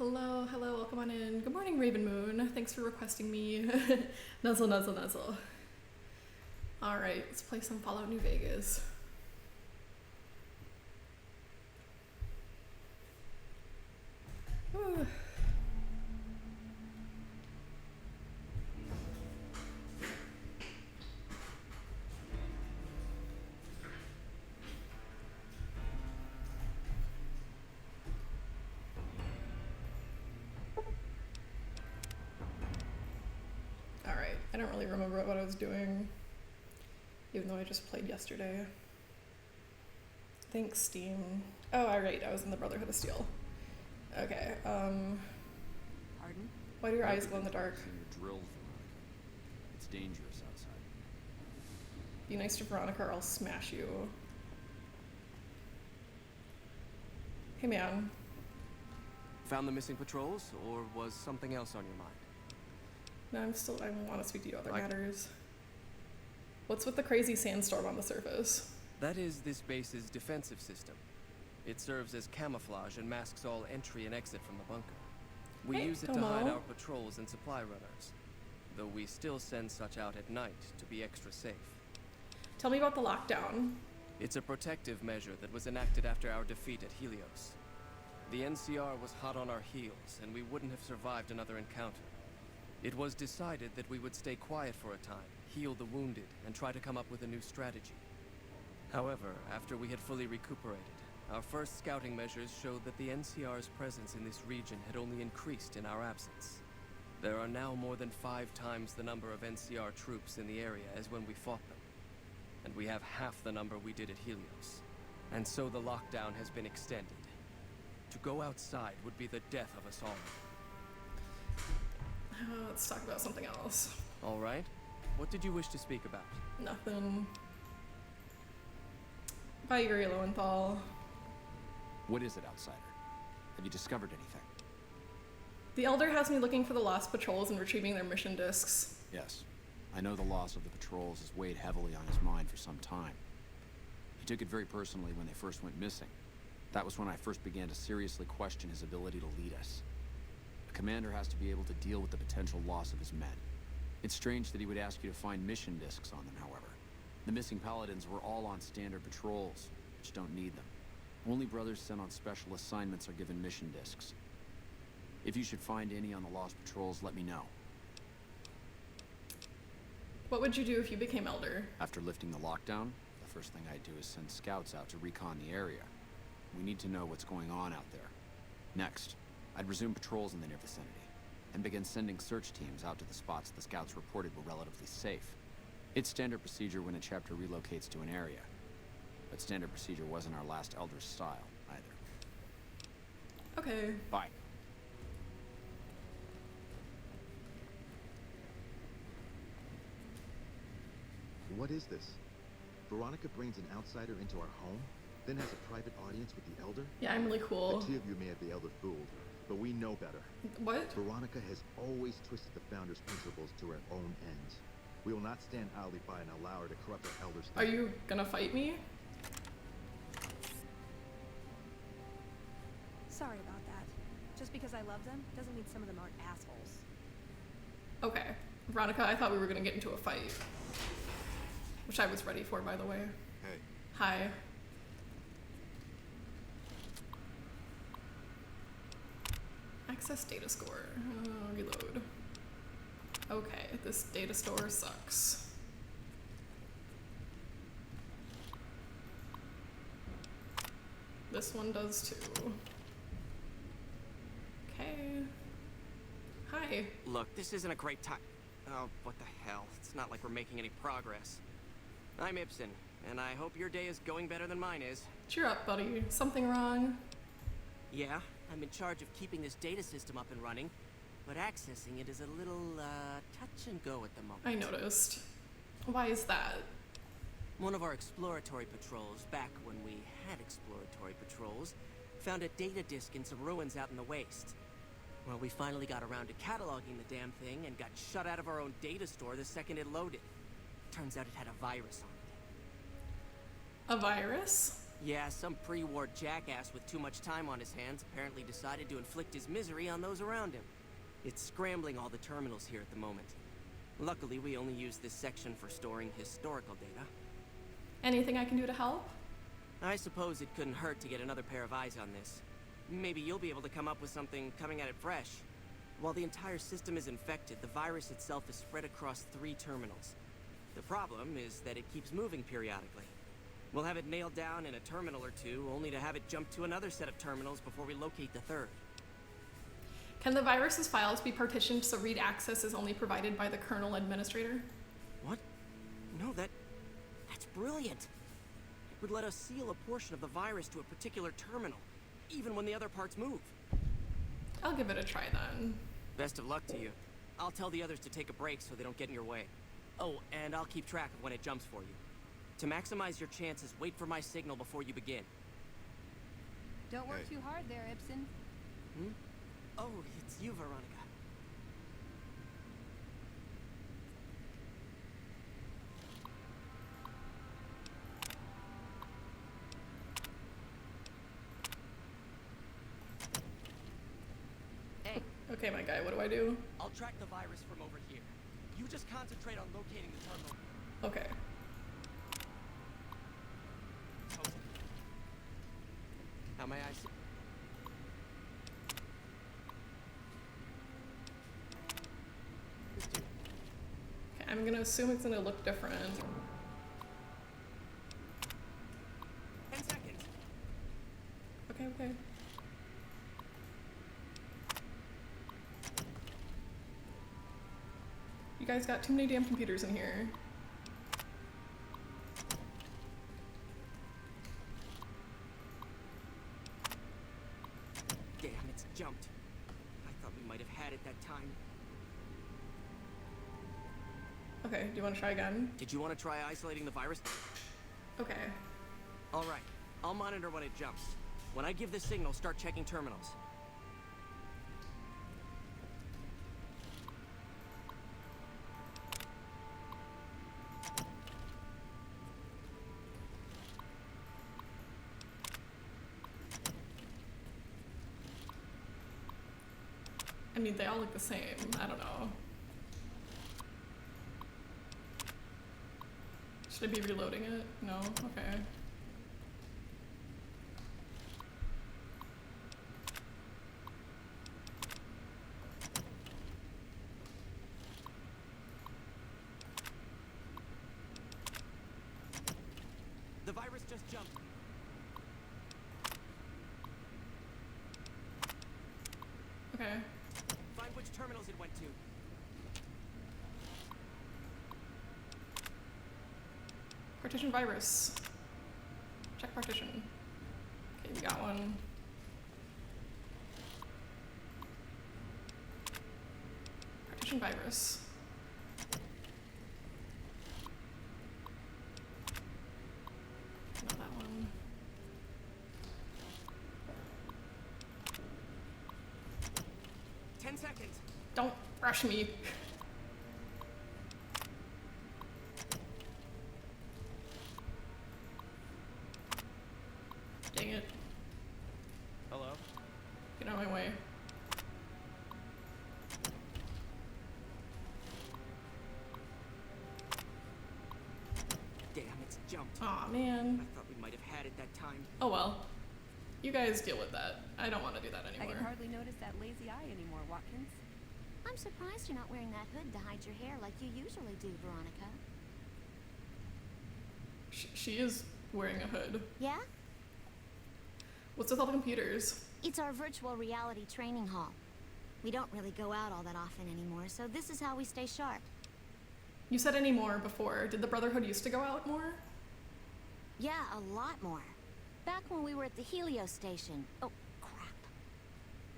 Hello, hello, welcome on in. Good morning, Raven Moon. Thanks for requesting me. Nuzzle, nuzzle, nuzzle. Alright, let's play some Fallout New Vegas. Whew. Alright, I don't really remember what I was doing, even though I just played yesterday. Thanks, Steam. Oh, alright, I was in the Brotherhood of Steel. Okay, Pardon? why do your eyes glow in the dark? Your drill, Veronica. It's dangerous outside. Be nice to Veronica or I'll smash you. Hey man. Found the missing patrols, or was something else on your mind? No, I want to speak to you other matters. What's with the crazy sandstorm on the surface? That is this base's defensive system. It serves as camouflage and masks all entry and exit from the bunker. We Hey, use it to Tomo. hide our patrols and supply runners, though we still send such out at night to be extra safe. Tell me about the lockdown. It's a protective measure that was enacted after our defeat at Helios. The NCR was hot on our heels, and we wouldn't have survived another encounter. It was decided that we would stay quiet for a time, heal the wounded, and try to come up with a new strategy. However, after we had fully recuperated, our first scouting measures showed that the NCR's presence in this region had only increased in our absence. There are now more than 5 times the number of NCR troops in the area as when we fought them. And we have half the number we did at Helios. And so the lockdown has been extended. To go outside would be the death of us all. Let's talk about something else. All right. What did you wish to speak about? Nothing. Bye, Yuri Lowenthal. What is it, outsider? Have you discovered anything? The Elder has me looking for the lost patrols and retrieving their mission discs. Yes. I know the loss of the patrols has weighed heavily on his mind for some time. He took it very personally when they first went missing. That was when I first began to seriously question his ability to lead us. A commander has to be able to deal with the potential loss of his men. It's strange that he would ask you to find mission discs on them, however. The missing paladins were all on standard patrols, which don't need them. Only brothers sent on special assignments are given mission discs. If you should find any on the lost patrols, let me know. What would you do if you became Elder? After lifting the lockdown, the first thing I'd do is send scouts out to recon the area. We need to know what's going on out there. Next, I'd resume patrols in the near vicinity, and begin sending search teams out to the spots the scouts reported were relatively safe. It's standard procedure when a chapter relocates to an area, but standard procedure wasn't our last Elder's style, either. Okay. Bye. What is this? Veronica brings an outsider into our home, then has a private audience with the Elder? Yeah, I'm really cool. The two of you may have the Elder fooled, but we know better. What? Veronica has always twisted the Founder's principles to her own ends. We will not stand idly by and allow her to corrupt our Elder's Are you gonna fight me? Sorry about that. Just because I love them doesn't mean some of them aren't assholes. Okay. Veronica, I thought we were gonna get into a fight. Which I was ready for, by the way. Hey. Hi. Access data score. Reload. Okay, this data store sucks. This one does too. Okay. Hi. Look, this isn't a great time. Oh, what the hell? It's not like we're making any progress. I'm Ibsen, and I hope your day is going better than mine is. Cheer up, buddy. Something wrong? Yeah, I'm in charge of keeping this data system up and running, but accessing it is a little, touch and go at the moment. I noticed. Why is that? One of our exploratory patrols, back when we had exploratory patrols, found a data disk in some ruins out in the waste. Well, we finally got around to cataloging the damn thing and got shut out of our own data store the second it loaded. Turns out it had a virus on it. A virus? Yeah, some pre-war jackass with too much time on his hands apparently decided to inflict his misery on those around him. It's scrambling all the terminals here at the moment. Luckily, we only use this section for storing historical data. Anything I can do to help? I suppose it couldn't hurt to get another pair of eyes on this. Maybe you'll be able to come up with something coming at it fresh. While the entire system is infected, the virus itself is spread across 3 terminals. The problem is that it keeps moving periodically. We'll have it nailed down in a terminal or 2, only to have it jump to another set of terminals before we locate the 3rd. Can the virus's files be partitioned so read access is only provided by the kernel administrator? What? No, that's brilliant. It would let us seal a portion of the virus to a particular terminal, even when the other parts move. I'll give it a try then. Best of luck to you. I'll tell the others to take a break so they don't get in your way. Oh, and I'll keep track of when it jumps for you. To maximize your chances, wait for my signal before you begin. Don't work too hard there, Ibsen. Hmm? Oh, it's you, Veronica. Hey. Okay, my guy, what do I do? I'll track the virus from over here. You just concentrate on locating the terminal. Okay. How may I see? Just do it. Okay, I'm gonna assume it's gonna look different. 10 seconds. Okay, okay. You guys got too many damn computers in here. Damn, it's jumped. I thought we might have had it that time. Okay, do you want to try again? Did you want to try isolating the virus? Okay. All right. I'll monitor when it jumps. When I give the signal, start checking terminals. I mean, they all look the same. I don't know. Should I be reloading it? No? Okay. The virus just jumped. Okay. Find which terminals it went to. Partition virus. Check partition. Okay, we got one. Partition virus. Not that one. Seconds. Don't rush me. Dang it. Hello? Get out of my way. Damn, it's jumped. Aw, man. I thought we might have had it that time. Oh well. You guys deal with that. I don't want to do that I anymore. can hardly notice that lazy eye anymore, Watkins. I'm surprised you're not wearing that hood to hide your hair like you usually do, Veronica. She is wearing a hood. Yeah? What's with all the computers? It's our virtual reality training hall. We don't really go out all that often anymore, so this is how we stay sharp. You said any more before. Did the Brotherhood used to go out more? Yeah, a lot more. Back when we were at the Helios station. Oh, crap.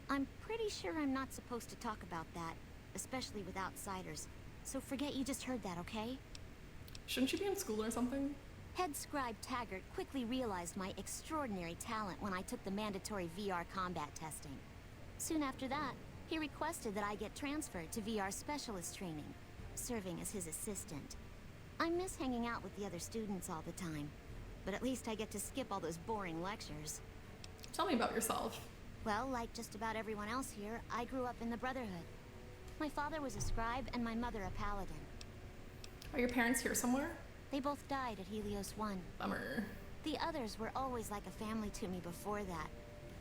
I'm pretty sure I'm not supposed to talk about that, especially with outsiders. So forget you just heard that, okay? Shouldn't you be in school or something? Head scribe Taggart quickly realized my extraordinary talent when I took the mandatory VR combat testing. Soon after that, he requested that I get transferred to VR specialist training, serving as his assistant. I miss hanging out with the other students all the time. but at least I get to skip all those boring lectures. Tell me about yourself. Well, like just about everyone else here, I grew up in the Brotherhood. My father was a scribe and my mother a paladin. Are your parents here somewhere? They both died at Helios 1. Bummer. The others were always like a family to me before that,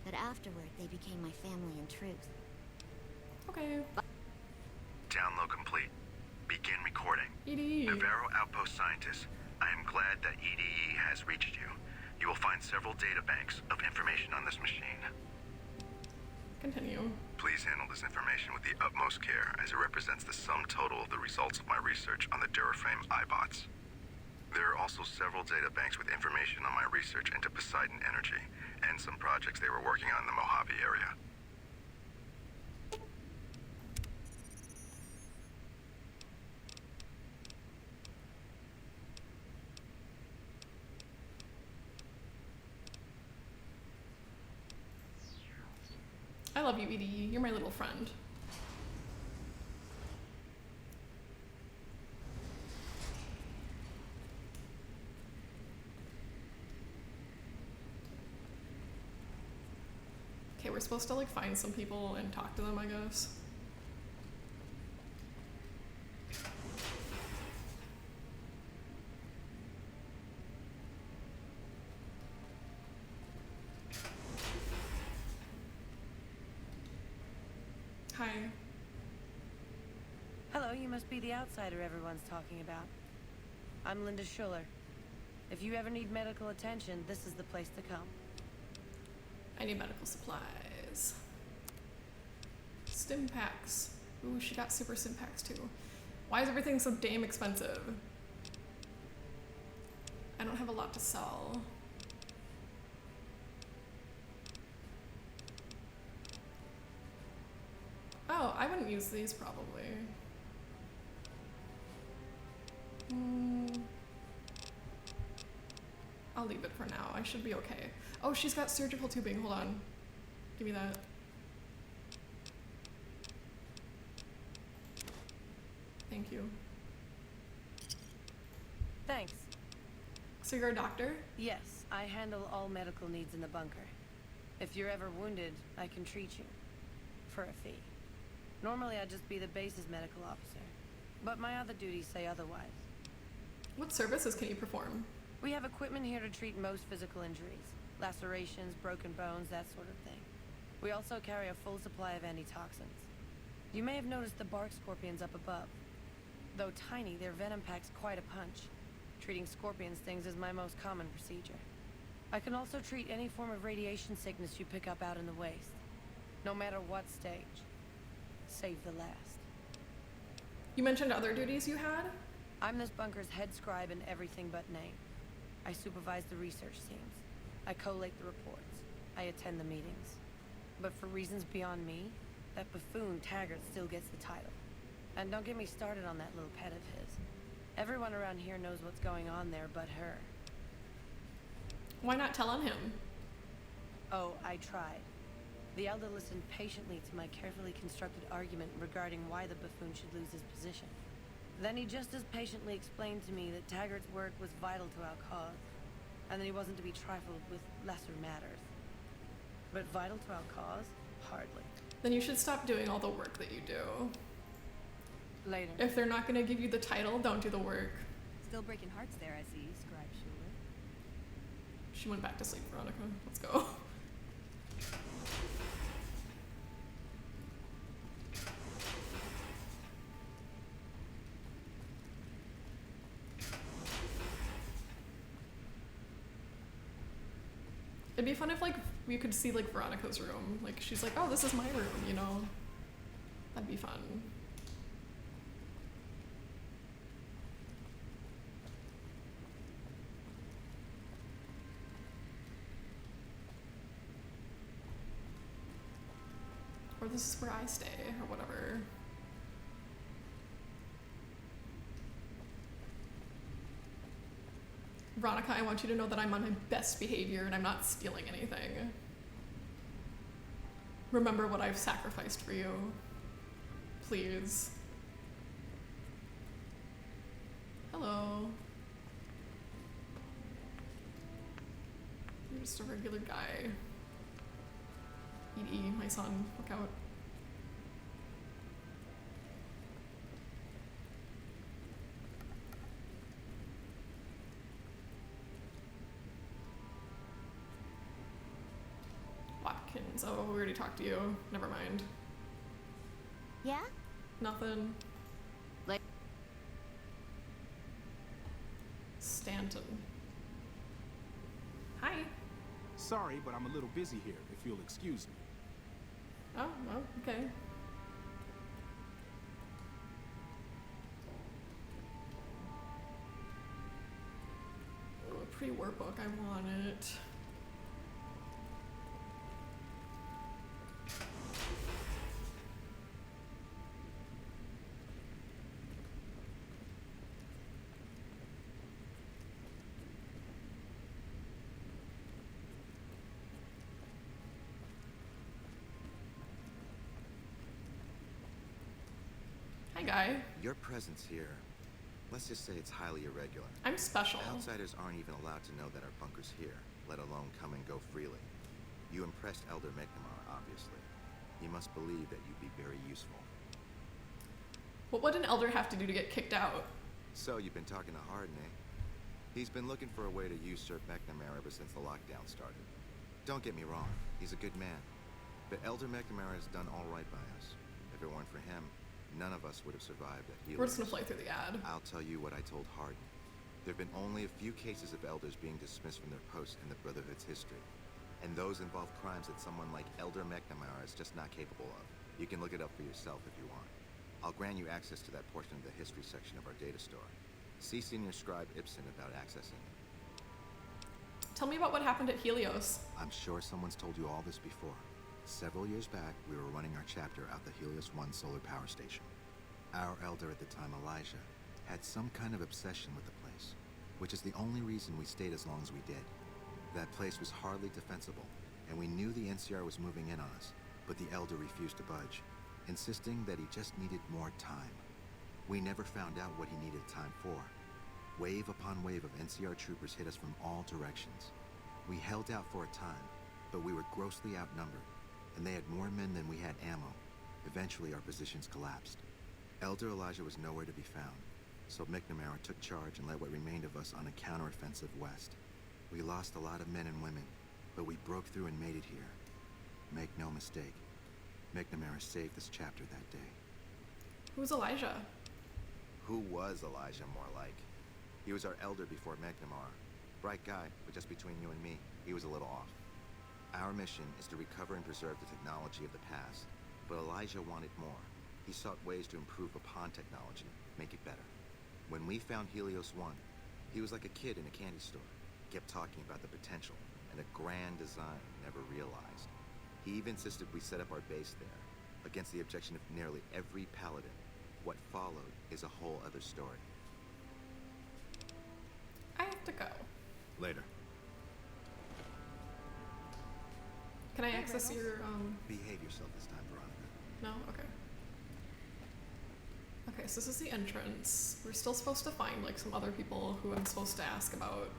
but afterward they became my family in truth. Okay. Download complete. Begin recording. EDE. Navarro Outpost Scientist, I am glad that EDE has reached you. You will find several data banks of information on this machine. Continue. Please handle this information with the utmost care, as it represents the sum total of the results of my research on the Duraframe iBots. There are also several data banks with information on my research into Poseidon Energy, and some projects they were working on in the Mojave area. I love you, EDE. You're my little friend. Okay, we're supposed to like find some people and talk to them, I guess. Hi. Hello, you must be the outsider everyone's talking about. I'm Linda Schuller. If you ever need medical attention, this is the place to come. I need medical supplies. Stim packs. Ooh, she got super stim packs too. Why is everything so damn expensive? I don't have a lot to sell. Oh, I wouldn't use these probably. I'll leave it for now. I should be okay. Oh, she's got surgical tubing. Hold on. Give me that. Thank you. Thanks. So you're a doctor? Yes, I handle all medical needs in the bunker. If you're ever wounded, I can treat you. For a fee. Normally I'd just be the base's medical officer. But my other duties say otherwise. What services can you perform? We have equipment here to treat most physical injuries. Lacerations, broken bones, that sort of thing. We also carry a full supply of antitoxins. You may have noticed the bark scorpions up above. Though tiny, their venom packs quite a punch. Treating scorpion stings is my most common procedure. I can also treat any form of radiation sickness you pick up out in the waste. No matter what stage. Save the last. You mentioned other duties you had? I'm this bunker's head scribe in everything but name. I supervise the research teams. I collate the reports. I attend the meetings. But for reasons beyond me, that buffoon Taggart still gets the title. And don't get me started on that little pet of his. Everyone around here knows what's going on there but her. Why not tell on him? Oh, I tried. The elder listened patiently to my carefully constructed argument regarding why the buffoon should lose his position. Then he just as patiently explained to me that Taggart's work was vital to our cause, and that he wasn't to be trifled with lesser matters. But vital to our cause? Hardly. Then you should stop doing all the work that you do. Later. If they're not going to give you the title, don't do the work. Still breaking hearts there, I see, Scribe Schuler. She went back to sleep, Veronica. Let's go. It'd be fun if, like, we could see, like, Veronica's room. Like, she's like, oh, this is my room, you know? That'd be fun. Or this is where I stay, or whatever. Veronica, I want you to know that I'm on my best behavior and I'm not stealing anything. Remember what I've sacrificed for you. Please. Hello. You're just a regular guy. Edie, my son, look out. Watkins. Oh, we already talked to you. Never mind. Yeah? Nothing. Like- Stanton. Hi. Sorry, but I'm a little busy here, if you'll excuse me. Oh, well, okay. Oh, a pre-war book. I want it. Hi, guy. Your presence here, let's just say it's highly irregular. I'm special. Outsiders aren't even allowed to know that our bunker's here, let alone come and go freely. You impressed Elder McNamara, obviously. He must believe that you'd be very useful. What would an elder have to do to get kicked out? So you've been talking to Hardin, eh? He's been looking for a way to usurp McNamara ever since the lockdown started. Don't get me wrong, he's a good man. But Elder McNamara has done all right by us. If it weren't for him, none of us would have survived at Helios. We're just gonna play through the ad. I'll tell you what I told Hardin. There have been only a few cases of elders being dismissed from their posts in the Brotherhood's history. And those involve crimes that someone like Elder McNamara is just not capable of. You can look it up for yourself if you want. I'll grant you access to that portion of the history section of our data store. See Senior Scribe Ibsen about accessing it. Tell me about what happened at Helios. I'm sure someone's told you all this before. Several years back, we were running our chapter out the Helios 1 solar power station. Our elder at the time, Elijah, had some kind of obsession with the place, which is the only reason we stayed as long as we did. That place was hardly defensible, and we knew the NCR was moving in on us, but the elder refused to budge, insisting that he just needed more time. We never found out what he needed time for. Wave upon wave of NCR troopers hit us from all directions. We held out for a time, but we were grossly outnumbered, and they had more men than we had ammo. Eventually, our positions collapsed. Elder Elijah was nowhere to be found, so McNamara took charge and led what remained of us on a counteroffensive west. We lost a lot of men and women, but we broke through and made it here. Make no mistake, McNamara saved this chapter that day. Who's Elijah? Who was Elijah, more like? He was our elder before McNamara. Bright guy, but just between you and me, he was a little off. Our mission is to recover and preserve the technology of the past, but Elijah wanted more. He sought ways to improve upon technology, make it better. When we found Helios 1, he was like a kid in a candy store. Kept talking about the potential and a grand design never realized. He even insisted we set up our base there, against the objection of nearly every paladin. What followed is a whole other story. I have to go. Later. Can I access your, Behave yourself this time, Veronica. No? Okay. Okay, so this is the entrance. We're still supposed to find, like, some other people who I'm supposed to ask about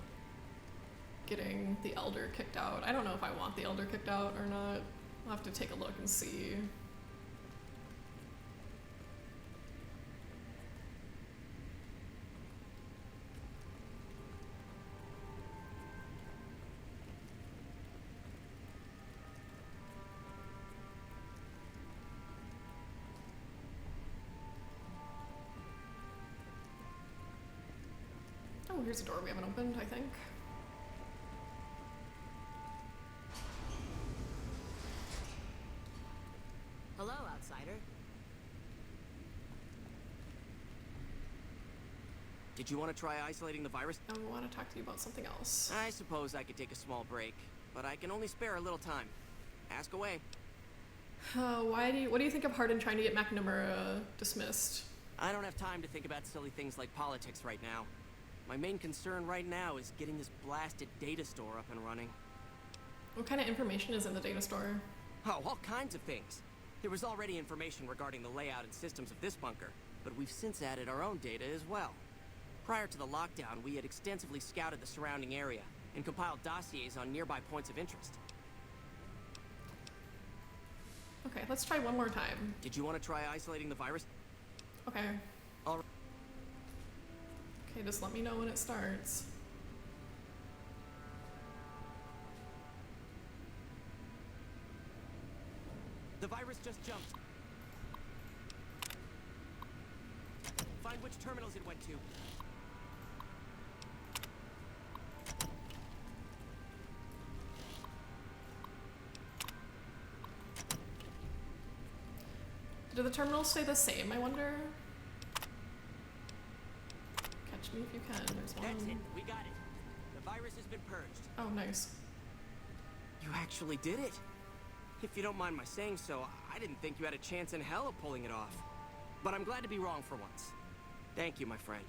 getting the Elder kicked out. I don't know if I want the Elder kicked out or not. I'll have to take a look and see. Oh, here's a door we haven't opened, I think. Hello, outsider. Did you want to try isolating the virus? I want to talk to you about something else. I suppose I could take a small break, but I can only spare a little time. Ask away. What do you think of Hardin trying to get McNamara dismissed? I don't have time to think about silly things like politics right now. My main concern right now is getting this blasted data store up and running. What kind of information is in the data store? Oh, all kinds of things. There was already information regarding the layout and systems of this bunker, but we've since added our own data as well. Prior to the lockdown, we had extensively scouted the surrounding area, and compile dossiers on nearby points of interest. Okay, let's try one more time. Did you want to try isolating the virus? Okay. All right. Okay, just let me know when it starts. The virus just jumped. Find which terminals it went to. Do the terminals stay the same, I wonder? Catch me if you can. There's one. That's it. We got it. The virus has been purged. Oh, nice. You actually did it. If you don't mind my saying so, I didn't think you had a chance in hell of pulling it off. But I'm glad to be wrong for once. Thank you, my friend.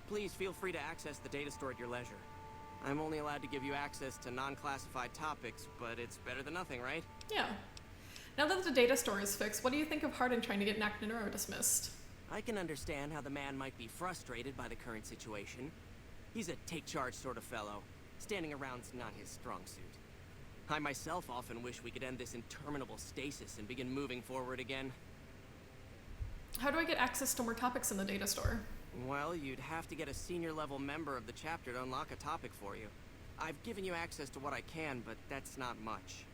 Please feel free to access the data store at your leisure. I'm only allowed to give you access to non-classified topics, but it's better than nothing, right? Yeah. Now that the data store is fixed, what do you think of Hardin trying to get Neuro dismissed? I can understand how the man might be frustrated by the current situation. He's a take-charge sort of fellow. Standing around's not his strong suit. I myself often wish we could end this interminable stasis and begin moving forward again. How do I get access to more topics in the data store? Well, you'd have to get a senior-level member of the chapter to unlock a topic for you. I've given you access to what I can, but that's not much.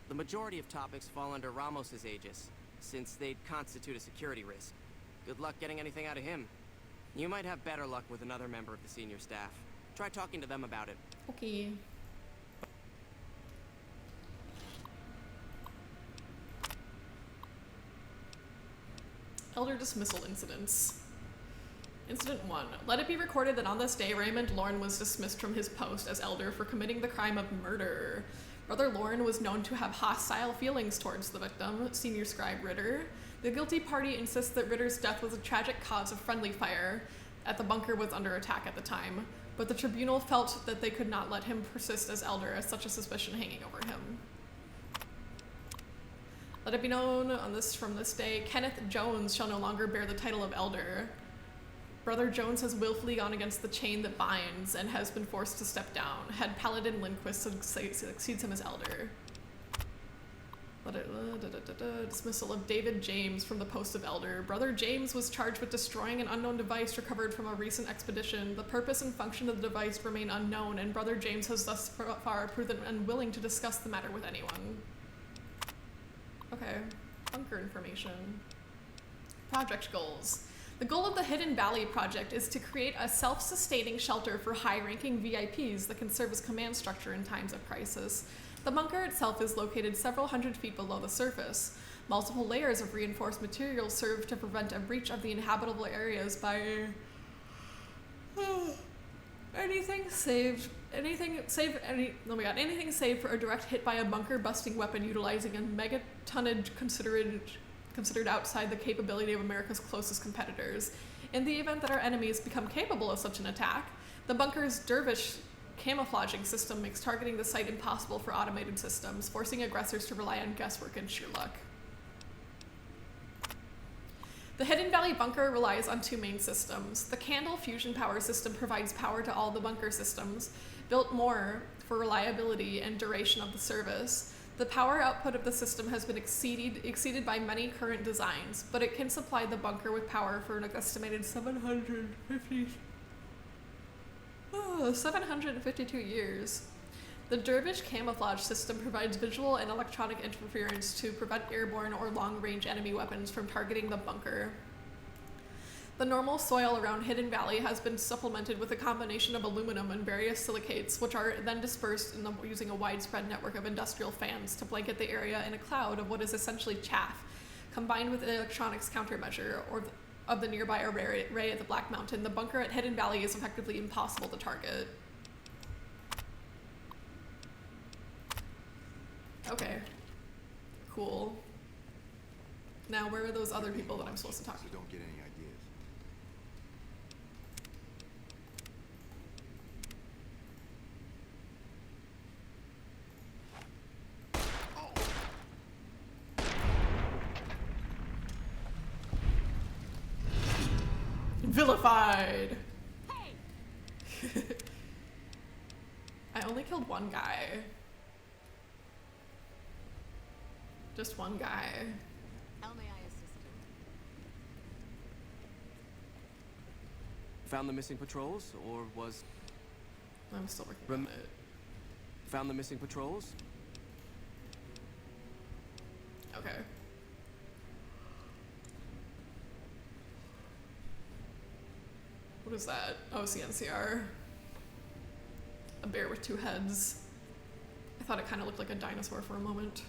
The majority of topics fall under Ramos's aegis, since they'd constitute a security risk. Good luck getting anything out of him. You might have better luck with another member of the senior staff. Try talking to them about it. Okay. Elder dismissal incidents. Incident 1. Let it be recorded that on this day, Raymond Lorne was dismissed from his post as Elder for committing the crime of murder. Brother Lorne was known to have hostile feelings towards the victim, Senior Scribe Ritter. The guilty party insists that Ritter's death was a tragic cause of friendly fire, that the bunker was under attack at the time, but the tribunal felt that they could not let him persist as Elder as such a suspicion hanging over him. Let it be known from this day, Kenneth Jones shall no longer bear the title of Elder. Brother Jones has willfully gone against the chain that binds and has been forced to step down. Head Paladin Lindquist succeeds him as Elder. Dismissal of David James from the post of Elder. Brother James was charged with destroying an unknown device recovered from a recent expedition. The purpose and function of the device remain unknown, and Brother James has thus far proven unwilling to discuss the matter with anyone. Okay, bunker information. Project goals. The goal of the Hidden Valley project is to create a self-sustaining shelter for high-ranking VIPs that can serve as command structure in times of crisis. The bunker itself is located several hundred feet below the surface. Multiple layers of reinforced material serve to prevent a breach of the inhabitable areas by anything save for a direct hit by a bunker-busting weapon utilizing a megatonnage considered outside the capability of America's closest competitors. In the event that our enemies become capable of such an attack, the bunker's dervish camouflaging system makes targeting the site impossible for automated systems, forcing aggressors to rely on guesswork and sheer luck. The Hidden Valley bunker relies on two main systems. The Candle fusion power system provides power to all the bunker systems, built more for reliability and duration of the service. The power output of the system has been exceeded by many current designs, but it can supply the bunker with power for an estimated 752 years. The Dervish camouflage system provides visual and electronic interference to prevent airborne or long-range enemy weapons from targeting the bunker. The normal soil around Hidden Valley has been supplemented with a combination of aluminum and various silicates, which are then dispersed using a widespread network of industrial fans to blanket the area in a cloud of what is essentially chaff, combined with an electronics countermeasure of the nearby array at the Black Mountain. The bunker at Hidden Valley is effectively impossible to target. Okay. Cool. Now, where are those other people that I'm supposed to talk to? So don't get any ideas. Vilified! Hey! I only killed one guy. Just one guy. How may I assist you? Found the missing patrols, or was... I'm still working on it. Found the missing patrols? Okay. What is that? Oh, CNCR. A bear with two heads. I thought it kind of looked like a dinosaur for a moment.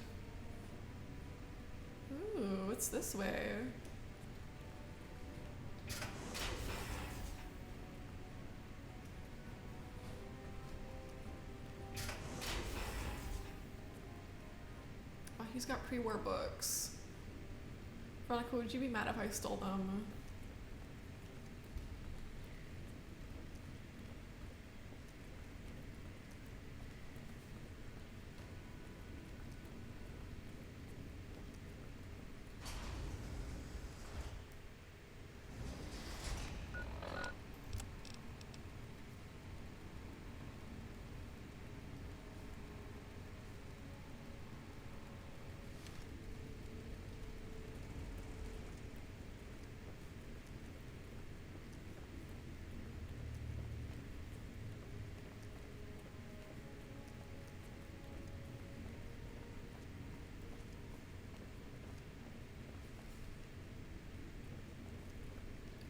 Ooh, what's this way? Oh, he's got pre-war books. Veronica, would you be mad if I stole them?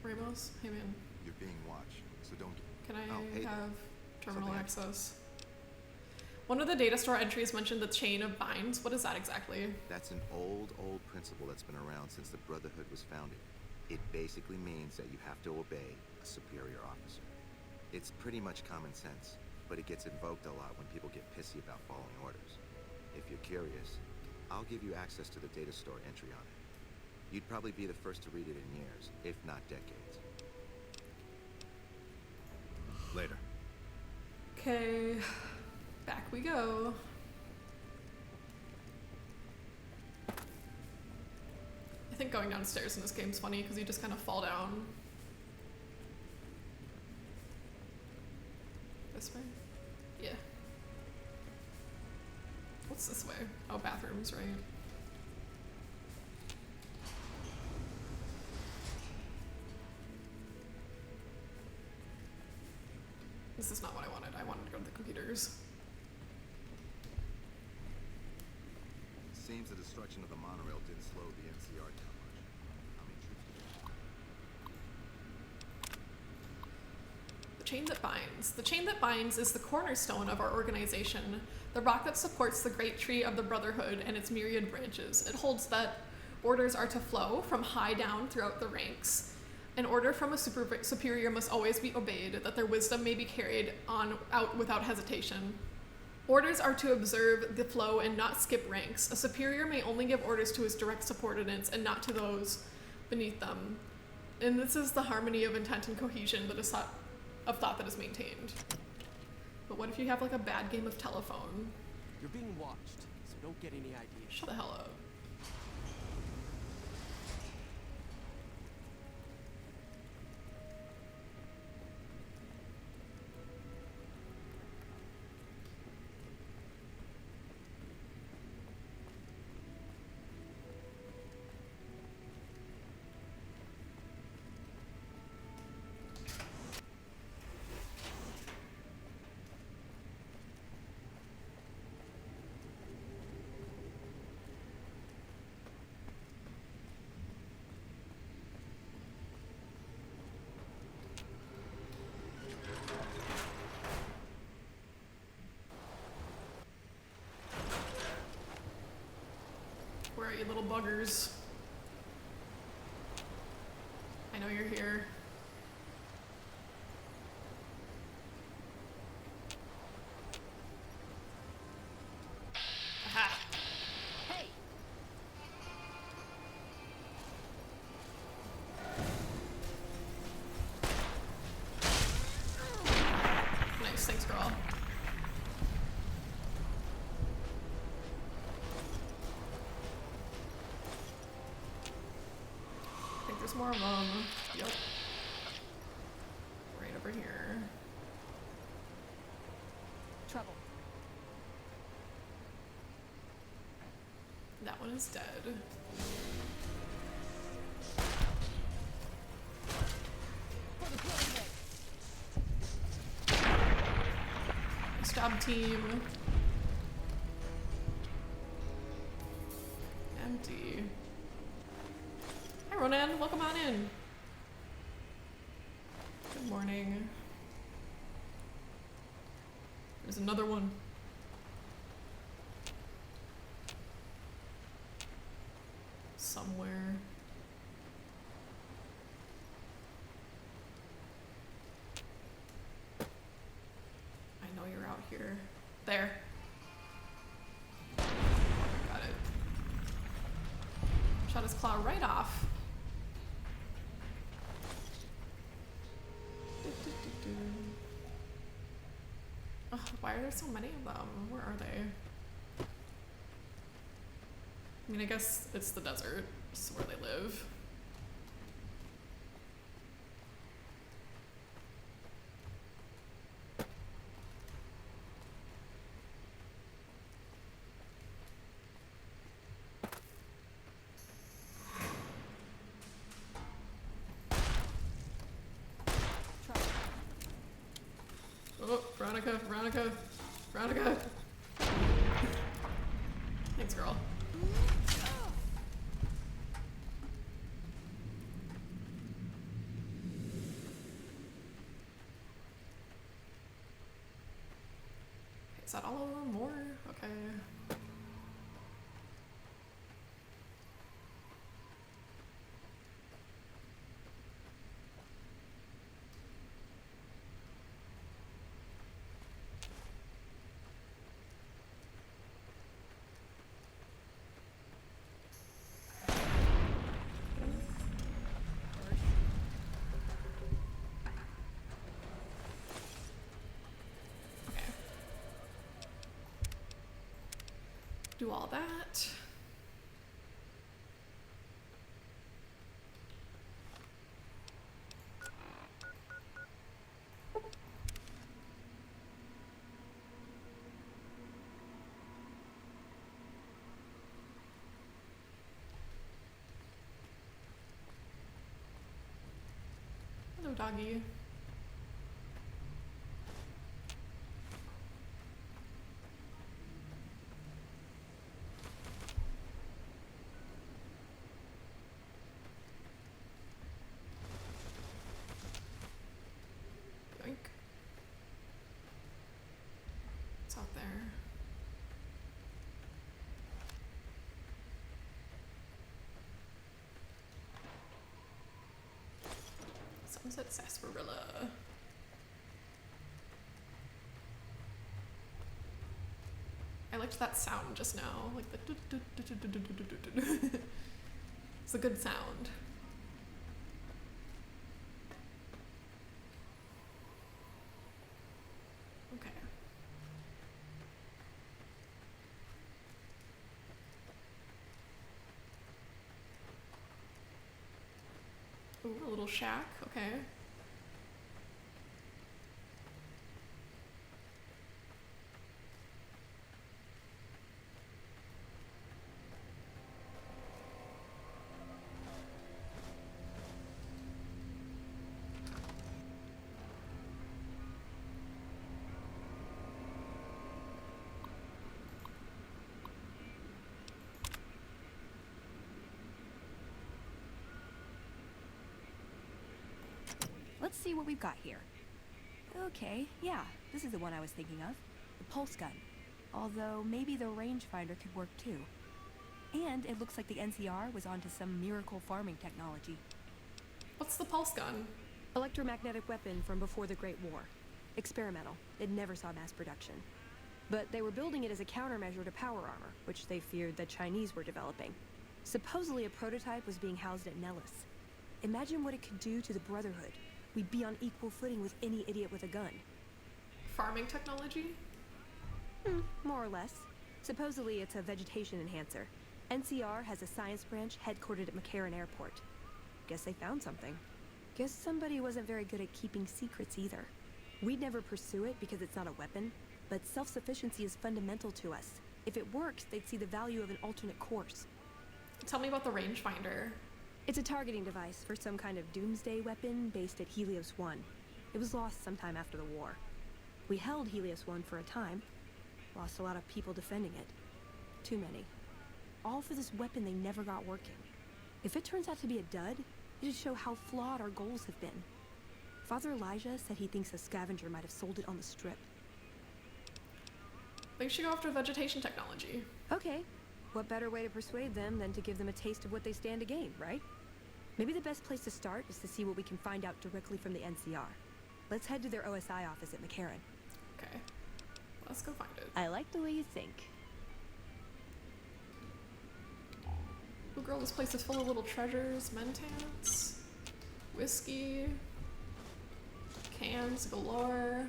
Ramos? Hey man, You're being watched, so don't. can I Oh, hey there. have terminal Something access? One of the data store entries mentioned the chain of binds. What is that exactly? That's an old principle that's been around since the Brotherhood was founded. It basically means that you have to obey a superior officer. It's pretty much common sense, but it gets invoked a lot when people get pissy about following orders. If you're curious, I'll give you access to the data store entry on it. You'd probably be the first to read it in years, if not decades. Later. Okay, back we go. I think going downstairs in this game's funny because you just kind of fall down. This way? Yeah. What's this way? Oh, bathrooms, right? This is not what I wanted. I wanted to go to the computers. Seems the destruction of the monorail didn't slow the NCR down much. How many troops? The chain that binds. The chain that binds is the cornerstone of our organization, the rock that supports the great tree of the Brotherhood and its myriad branches. It holds that orders are to flow from high down throughout the ranks. An order from a superior must always be obeyed, that their wisdom may be carried on out without hesitation. Orders are to observe the flow and not skip ranks. A superior may only give orders to his direct subordinates and not to those beneath them. And this is the harmony of intent and cohesion that is of thought that is maintained. But what if you have like a bad game of telephone? You're being watched, so don't get any ideas. Shut the hell up. Where are you little buggers? I know you're here. Aha! Hey! Nice, thanks girl. I think there's more of them. Yep. Right over here. Trouble. one is dead. Nice job, team. Empty. Hi, Ronan. Welcome on in. Good morning. There's another one. Somewhere. I know you're out here. There. Got it. Shot his claw right off. Ugh, why are there so many of them? Where are they? I mean, I guess it's the desert. This is where they live. Oh, Veronica, Veronica, Veronica. Thanks, girl. Is that all of them? More? Okay. Do all that. Hello, doggy. Yoink. What's out there? Sunset sarsaparilla. I liked that sound just now, like the it's a good sound. Okay. Ooh, a little shack, okay. Let's see what we've got here. Okay, yeah, this is the one I was thinking of. The pulse gun. Although maybe the rangefinder could work too. And it looks like the NCR was onto some miracle farming technology. What's the pulse gun? Electromagnetic weapon from before the Great War. Experimental. It never saw mass production. But they were building it as a countermeasure to power armor, which they feared the Chinese were developing. Supposedly a prototype was being housed at Nellis. Imagine what it could do to the Brotherhood. We'd be on equal footing with any idiot with a gun. Farming technology? More or less. Supposedly it's a vegetation enhancer. NCR has a science branch headquartered at McCarran Airport. Guess they found something. Guess somebody wasn't very good at keeping secrets either. We'd never pursue it because it's not a weapon, but self-sufficiency is fundamental to us. If it works, they'd see the value of an alternate course. Tell me about the rangefinder. It's a targeting device for some kind of doomsday weapon based at Helios 1. It was lost sometime after the war. We held Helios 1 for a time. Lost a lot of people defending it. Too many. All for this weapon they never got working. If it turns out to be a dud, it'd show how flawed our goals have been. Father Elijah said he thinks a scavenger might have sold it on the strip. They should go after vegetation technology. Okay. What better way to persuade them than to give them a taste of what they stand to gain, right? Maybe the best place to start is to see what we can find out directly from the NCR. Let's head to their OSI office at McCarran. Okay. Let's go find it. I like the way you think. Oh girl, this place is full of little treasures, mentants, whiskey, cans galore.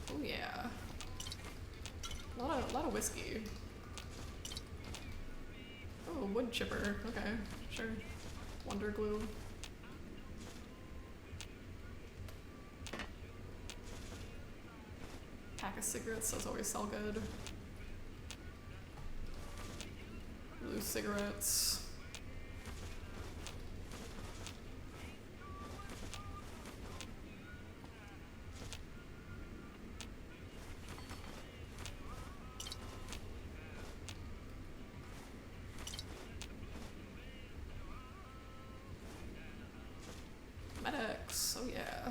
Oh yeah. A lot of whiskey. Oh, wood chipper. Okay, sure. Wonder glue. Pack of cigarettes, those always sell good. Loose cigarettes. Medics, oh yeah.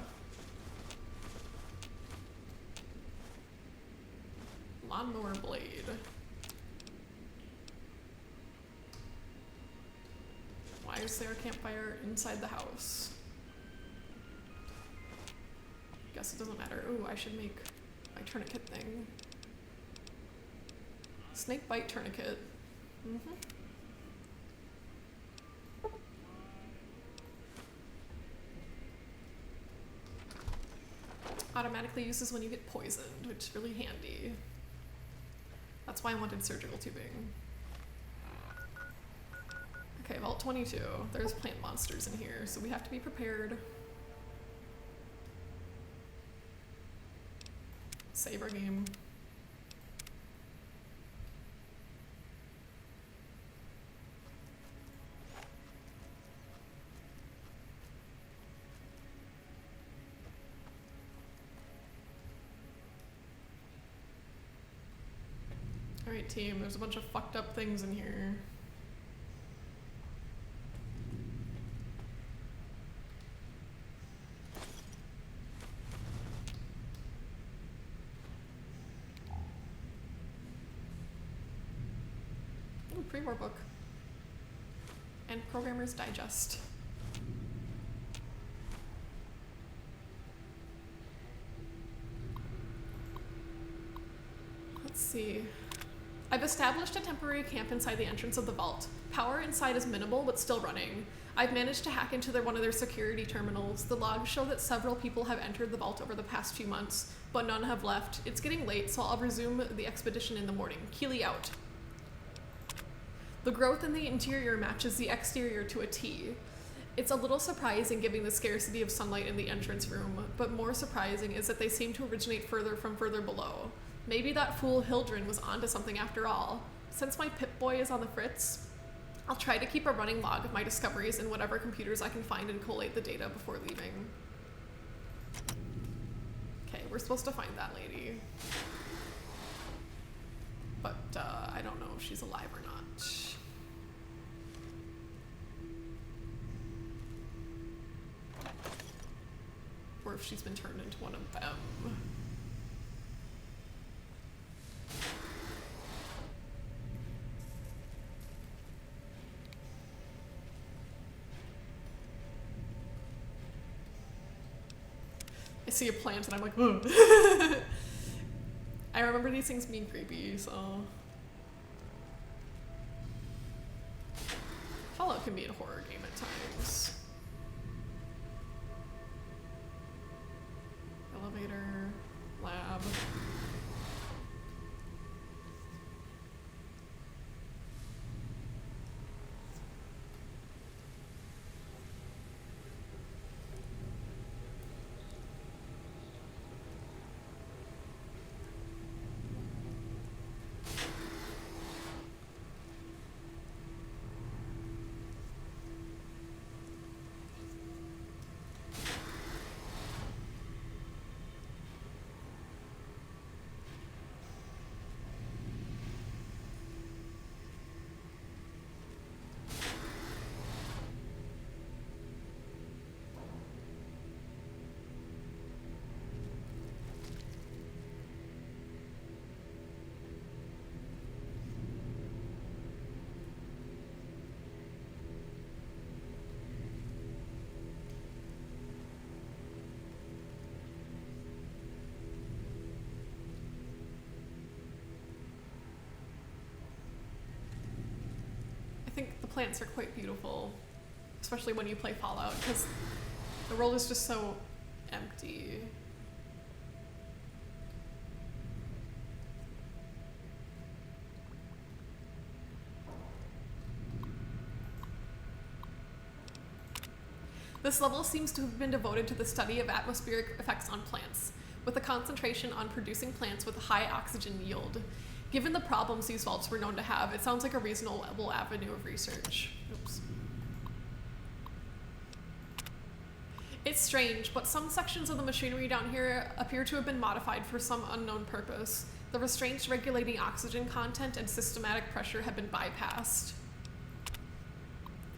Lawnmower blade. Why is there a campfire inside the house? Guess it doesn't matter. Ooh, I should make my tourniquet thing. Snake bite tourniquet. Mm-hmm. Automatically uses when you get poisoned, which is really handy. That's why I wanted surgical tubing. Okay, Vault 22. There's plant monsters in here, so we have to be prepared. Save our game. Alright team, there's a bunch of fucked up things in here. Ooh, pre-war book. And Programmer's Digest. Let's see. I've established a temporary camp inside the entrance of the vault. Power inside is minimal, but still running. I've managed to hack into one of their security terminals. The logs show that several people have entered the vault over the past few months, but none have left. It's getting late, so I'll resume the expedition in the morning. Keely out. The growth in the interior matches the exterior to a T. It's a little surprising given the scarcity of sunlight in the entrance room, but more surprising is that they seem to originate further below. Maybe that fool Hildren was onto something after all. Since my Pip-Boy is on the fritz, I'll try to keep a running log of my discoveries in whatever computers I can find and collate the data before leaving. Okay, we're supposed to find that lady. But I don't know if she's alive or not. Or if she's been turned into one of them. I see a plant and I'm like, whoa. I remember these things being creepy, so. Fallout can be a horror game at times. Elevator, lab. I think the plants are quite beautiful, especially when you play Fallout, because the world is just so empty. This level seems to have been devoted to the study of atmospheric effects on plants, with a concentration on producing plants with a high oxygen yield. Given the problems these vaults were known to have, it sounds like a reasonable avenue of research. Oops. It's strange, but some sections of the machinery down here appear to have been modified for some unknown purpose. The restraints regulating oxygen content and systematic pressure have been bypassed.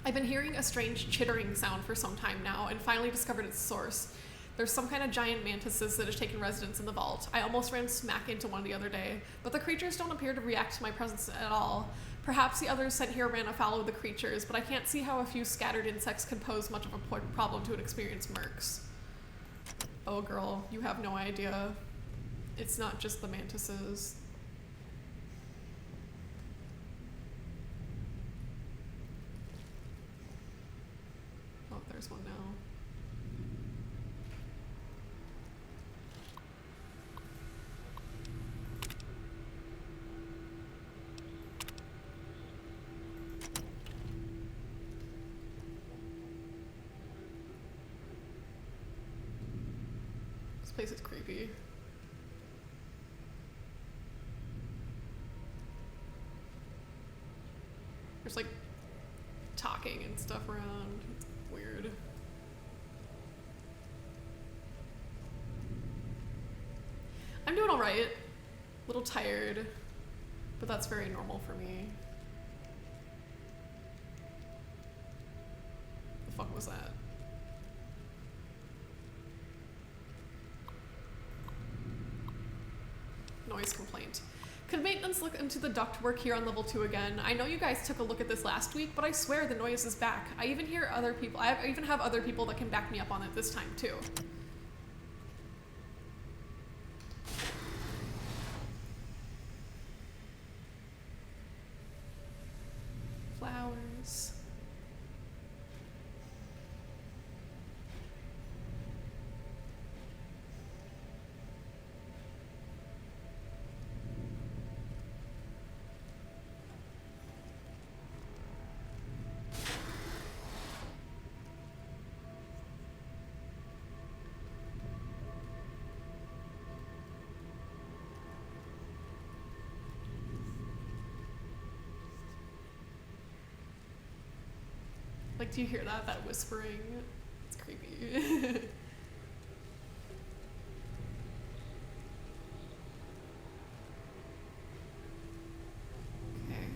I've been hearing a strange chittering sound for some time now, and finally discovered its source. There's some kind of giant mantises that has taken residence in the vault. I almost ran smack into one the other day, but the creatures don't appear to react to my presence at all. Perhaps the others sent here ran afoul of the creatures, but I can't see how a few scattered insects could pose much of a problem to an experienced mercs. Oh girl, you have no idea. It's not just the mantises. Oh, there's one now. This place is creepy. There's like talking and stuff around. It's weird. I'm doing alright. A little tired, but that's very normal for me. The fuck was that? Noise complaint. Could maintenance look into the ductwork here on level 2 again? I know you guys took a look at this last week, but I swear the noise is back. I even hear other people. I even have other people that can back me up on it this time too. Flowers. Like, do you hear that? That whispering? It's creepy. Okay.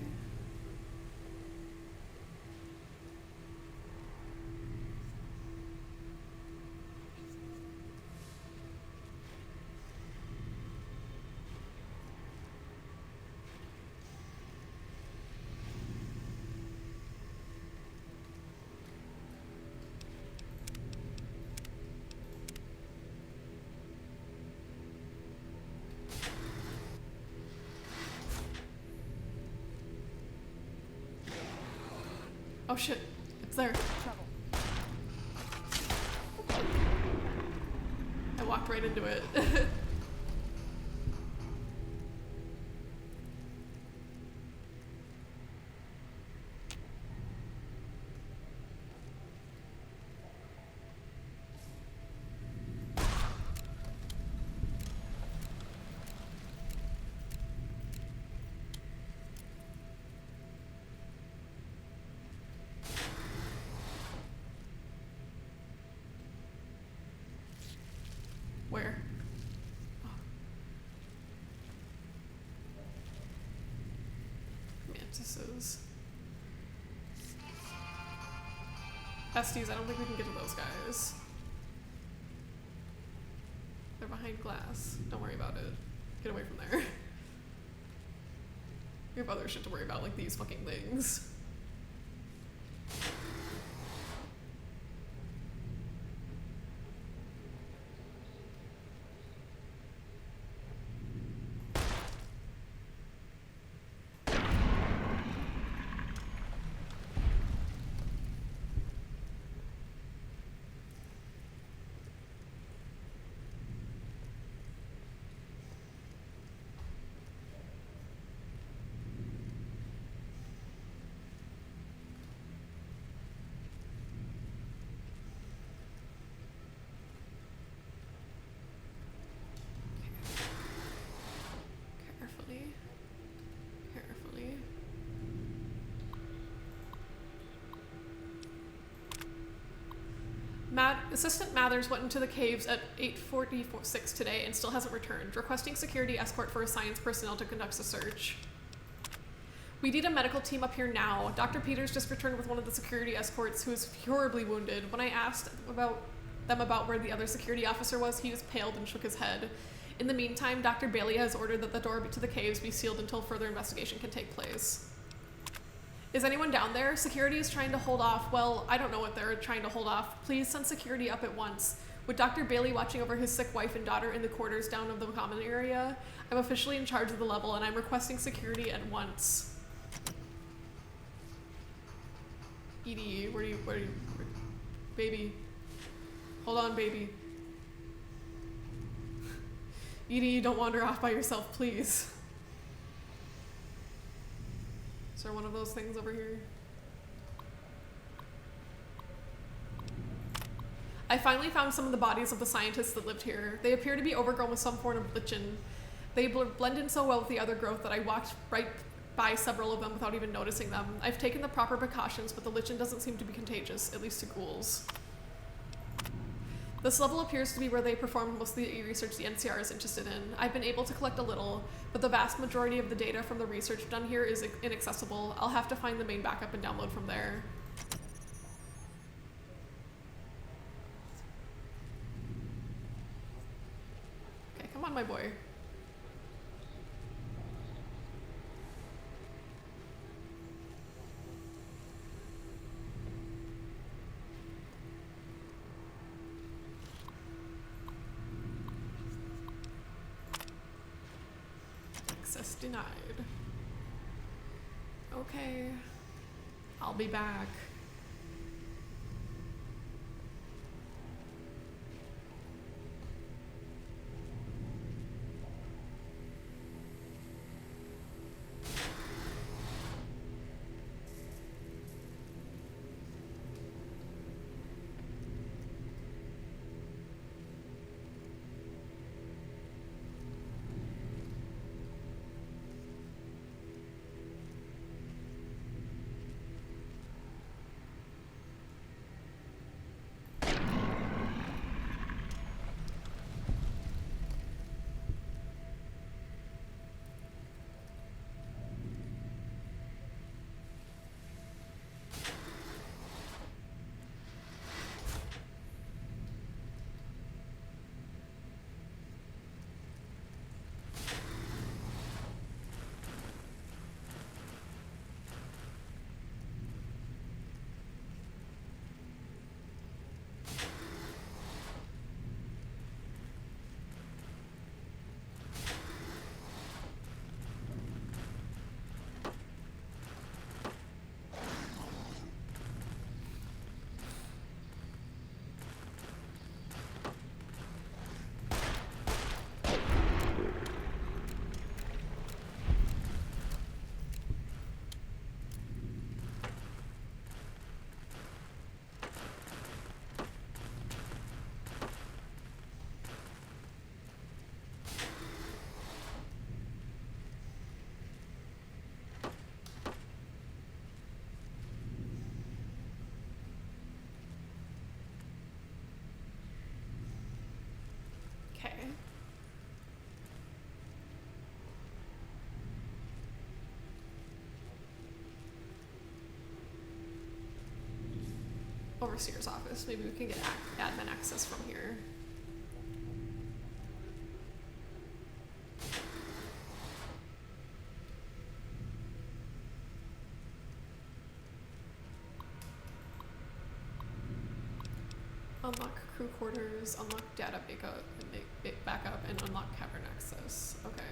Oh shit, it's there. I walked right into it. Where? Oh. Mantises. Besties, I don't think we can get to those guys. They're behind glass. Don't worry about it. Get away from there. We have other shit to worry about, like these fucking things. Assistant Mathers went into the caves at 8:46 today and still hasn't returned, requesting security escort for his science personnel to conduct a search. We need a medical team up here now. Dr. Peters just returned with one of the security escorts who is horribly wounded. When I asked them about where the other security officer was, he just paled and shook his head. In the meantime, Dr. Bailey has ordered that the door to the caves be sealed until further investigation can take place. Is anyone down there? Security is trying to hold off. Well, I don't know what they're trying to hold off. Please send security up at once. With Dr. Bailey watching over his sick wife and daughter in the quarters down of the common area, I'm officially in charge of the level and I'm requesting security at once. Edie, where you, baby. Hold on, baby. Edie, don't wander off by yourself, please. Is there one of those things over here? I finally found some of the bodies of the scientists that lived here. They appear to be overgrown with some form of lichen. They blend in so well with the other growth that I walked right by several of them without even noticing them. I've taken the proper precautions, but the lichen doesn't seem to be contagious, at least to ghouls. This level appears to be where they perform most of the research the NCR is interested in. I've been able to collect a little, but the vast majority of the data from the research done here is inaccessible. I'll have to find the main backup and download from there. Okay, come on, my boy. Access denied. Okay, I'll be back. Okay. Overseer's office. Maybe we can get admin access from here. Unlock crew quarters, unlock data backup, and unlock cavern access. Okay.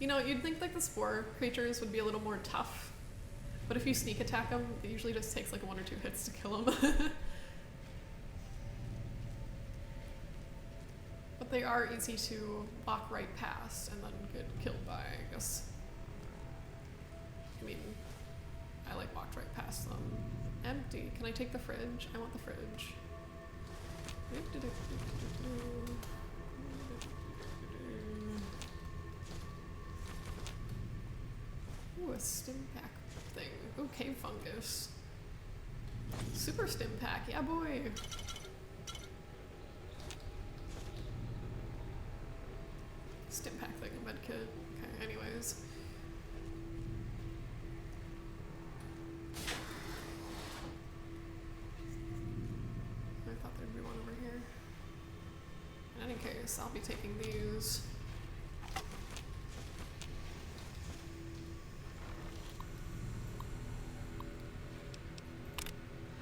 You know, you'd think like the spore creatures would be a little more tough, but if you sneak attack them, it usually just takes like 1 or 2 hits to kill them. But they are easy to walk right past and then get killed by, I guess. I mean, I like walked right past them. Empty. Can I take the fridge? I want the fridge. Ooh, a stim pack thing. Ooh, cave fungus. Super stim pack, yeah boy. Stim pack thing, a med kit. Okay, anyways. I thought there'd be one over here. In any case, I'll be taking these.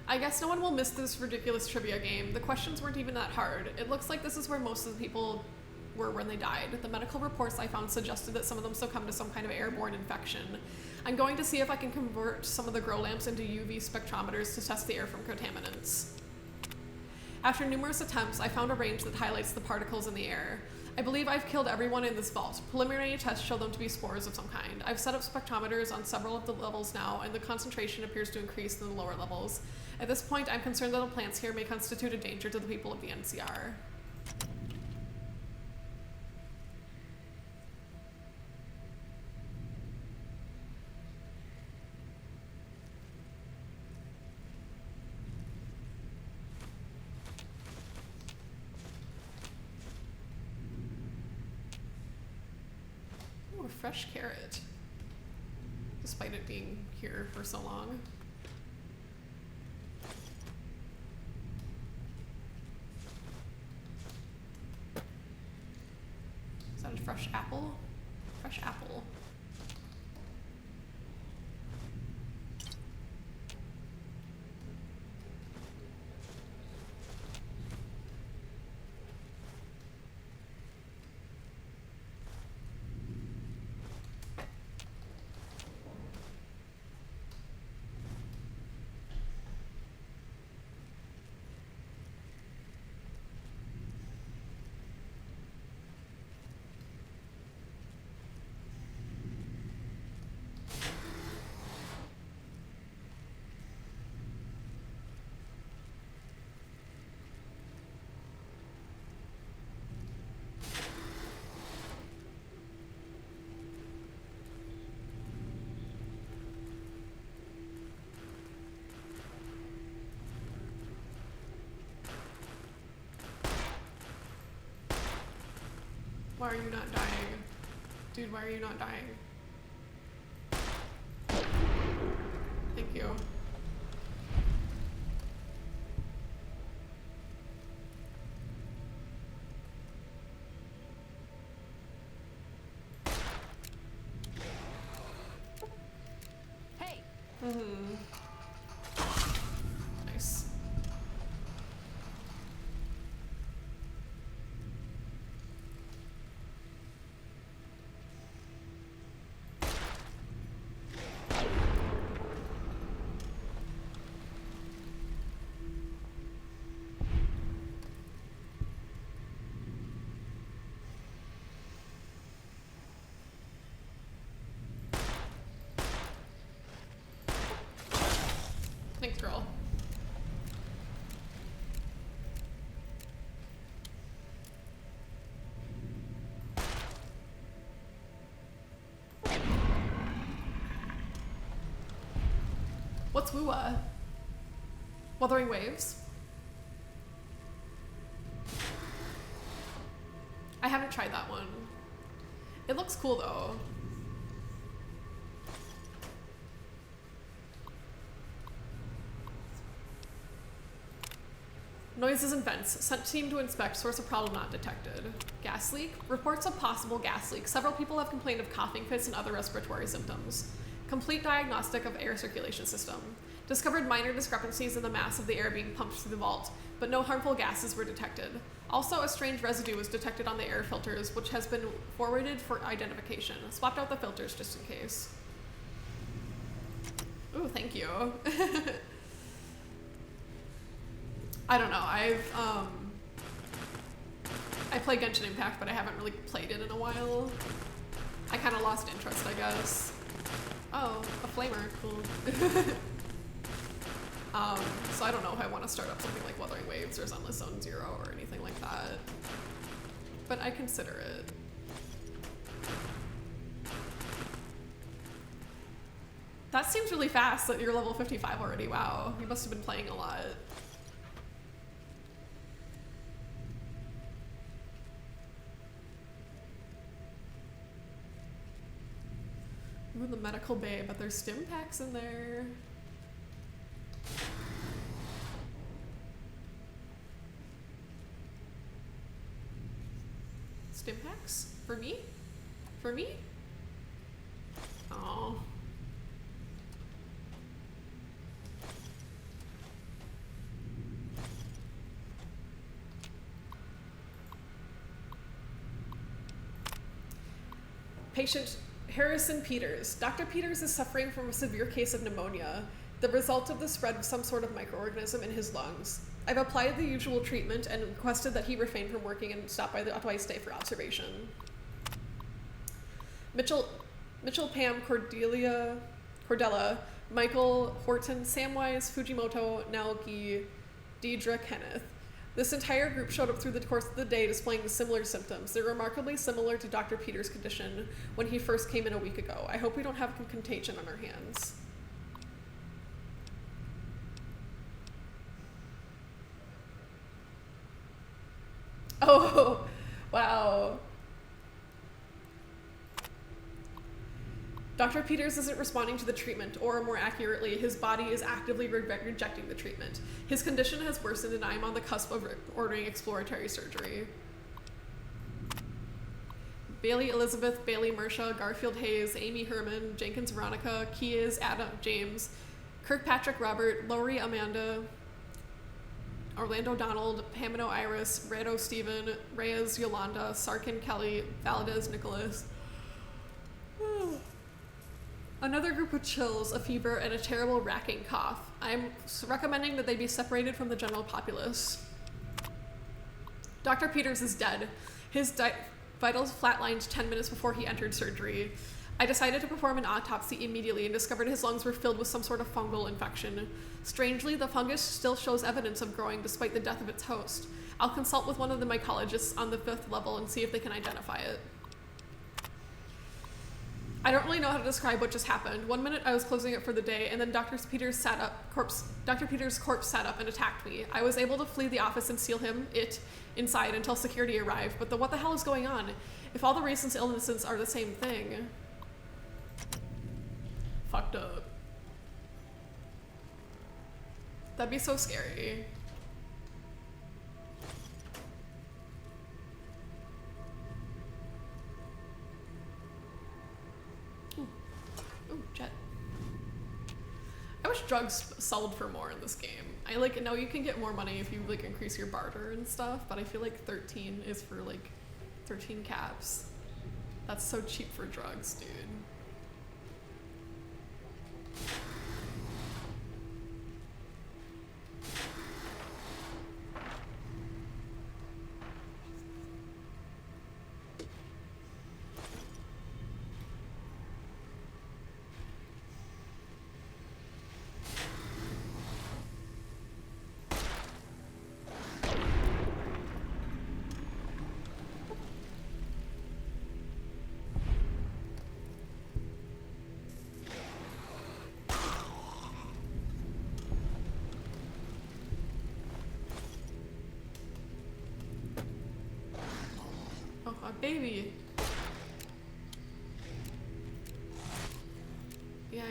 I guess no one will miss this ridiculous trivia game. The questions weren't even that hard. It looks like this is where most of the people were when they died. The medical reports I found suggested that some of them succumbed to some kind of airborne infection. I'm going to see if I can convert some of the grow lamps into UV spectrometers to test the air from contaminants. After numerous attempts, I found a range that highlights the particles in the air. I believe I've killed everyone in this vault. Preliminary tests show them to be spores of some kind. I've set up spectrometers on several of the levels now, and the concentration appears to increase in the lower levels. At this point, I'm concerned that the plants here may constitute a danger to the people of the NCR. Ooh, a fresh carrot. Despite it being here for so long. Is that a fresh apple? Fresh apple. Why are you not dying? Dude, why are you not dying? Thank you. Hey! Nice. Thanks, girl. What's Wua? Wuthering Waves? I haven't tried that one. It looks cool though. Noises and vents. Sent team to inspect. Source of problem not detected. Gas leak. Reports of possible gas leak. Several people have complained of coughing fits and other respiratory symptoms. Complete diagnostic of air circulation system. Discovered minor discrepancies in the mass of the air being pumped through the vault, but no harmful gases were detected. Also, a strange residue was detected on the air filters, which has been forwarded for identification. Swapped out the filters just in case. Ooh, thank you. I don't know, I play Genshin Impact, but I haven't really played it in a while. I kind of lost interest, I guess. Oh, a flamer, cool. So I don't know if I want to start up something like Wuthering Waves or Sunless Zone Zero or anything like that. But I consider it. That seems really fast that you're level 55 already, wow. You must have been playing a lot. Ooh, the medical bay, but there's stim packs in there. Stim packs? For me? For me? Oh. Patient Harrison Peters. Dr. Peters is suffering from a severe case of pneumonia, the result of the spread of some sort of microorganism in his lungs. I've applied the usual treatment and requested that he refrain from working and stop by the Otway stay for observation. Mitchell Pam Cordella, Michael Horton, Samwise, Fujimoto, Naoki, Deidre Kenneth. This entire group showed up through the course of the day displaying similar symptoms. They're remarkably similar to Dr. Peters' condition when he first came in a week ago. I hope we don't have contagion on our hands. Oh, wow. Dr. Peters isn't responding to the treatment, or more accurately, his body is actively rejecting the treatment. His condition has worsened and I am on the cusp of ordering exploratory surgery. Bailey Elizabeth, Bailey Mersha, Garfield Hayes, Amy Herman, Jenkins Veronica, Keyes, Adam James, Kirkpatrick Robert, Lori Amanda, Orlando Donald, Pamino Iris, Rado Stephen, Reyes Yolanda, Sarkin Kelly, Valdez Nicholas. Another group with chills, a fever, and a terrible racking cough. I'm recommending that they be separated from the general populace. Dr. Peters is dead. His vitals flatlined 10 minutes before he entered surgery. I decided to perform an autopsy immediately and discovered his lungs were filled with some sort of fungal infection. Strangely, the fungus still shows evidence of growing despite the death of its host. I'll consult with one of the mycologists on the 5th level and see if they can identify it. I don't really know how to describe what just happened. 1 minute I was closing it for the day, and then Dr. Peters' corpse sat up and attacked me. I was able to flee the office and seal it inside until security arrived, but what the hell is going on? If all the recent illnesses are the same thing. Fucked up. That'd be so scary. Ooh, jet. I wish drugs sold for more in this game. I know you can get more money if you increase your barter and stuff, but I feel like 13 is for 13 caps. That's so cheap for drugs, dude. Baby. Yeah.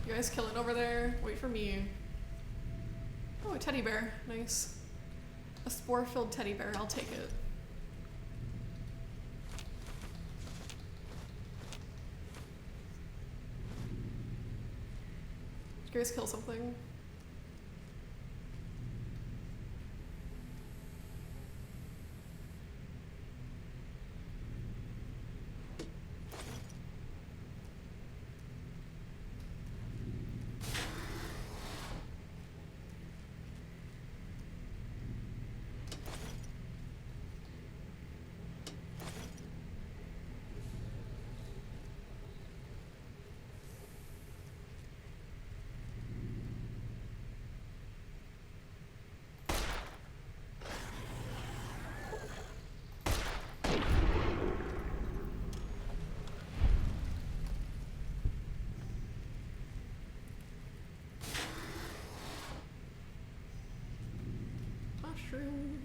You guys killing over there? Wait for me. Oh, a teddy bear. Nice. A spore-filled teddy bear. I'll take it. you guys kill something? Mushroom.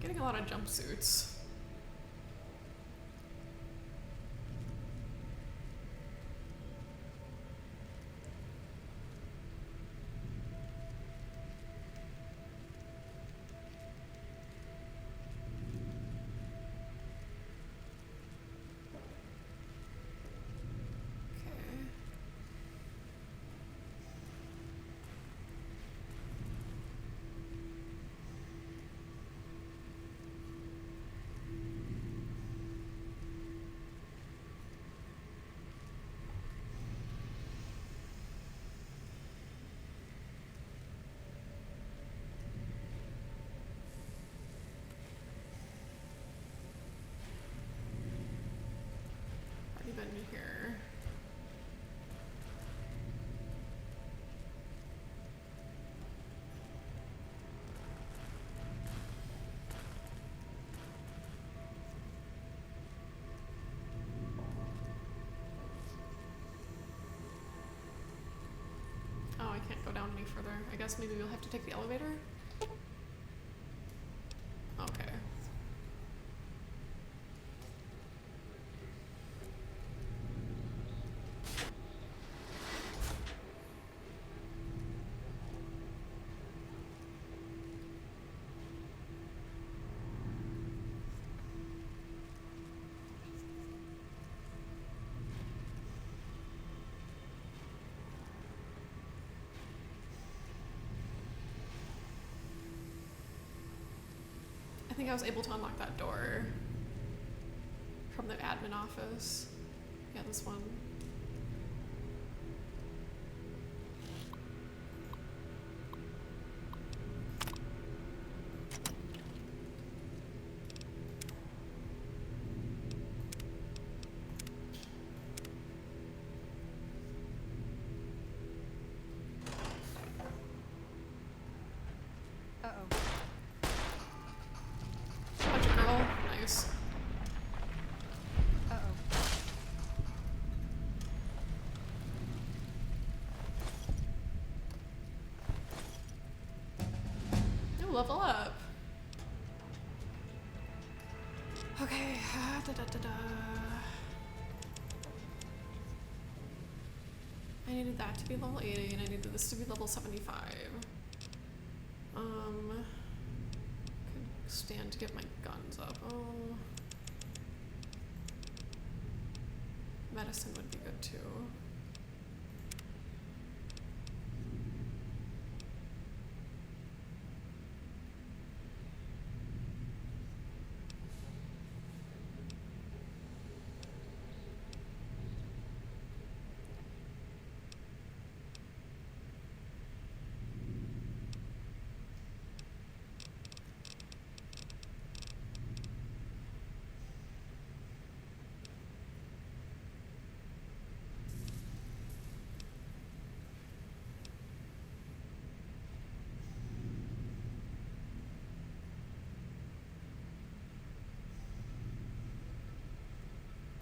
Getting a lot of jumpsuits. Okay. Already been here. Oh, I can't go down any further. I guess maybe we'll have to take the elevator? Okay. I think I was able to unlock that door from the admin office. Yeah, this one. Uh-oh. Punch a girl. Nice. Uh-oh. Oh, level up. Okay. Da-da-da-da. I needed that to be level 80, and I needed this to be level 75. Could stand to get my guns up. Oh. Medicine would be good too.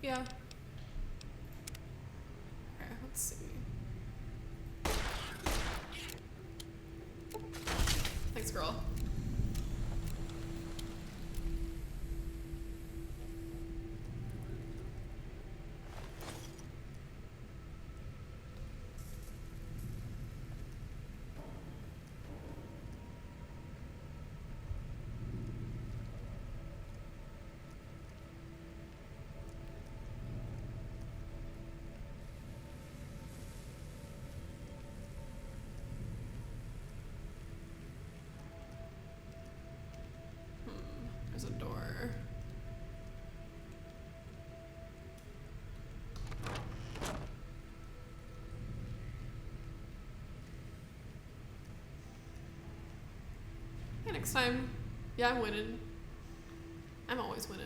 Yeah. Okay, Let's see. Thanks, girl. There's a door. Hey, next time. Yeah, I'm winning. I'm always winning.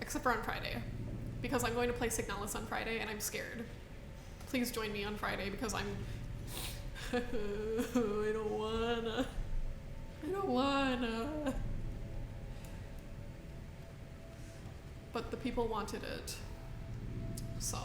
Except for on Friday. Because I'm going to play Signalis on Friday and I'm scared. Please join me on Friday because I'm... I don't wanna. I don't wanna. But the people wanted it. So...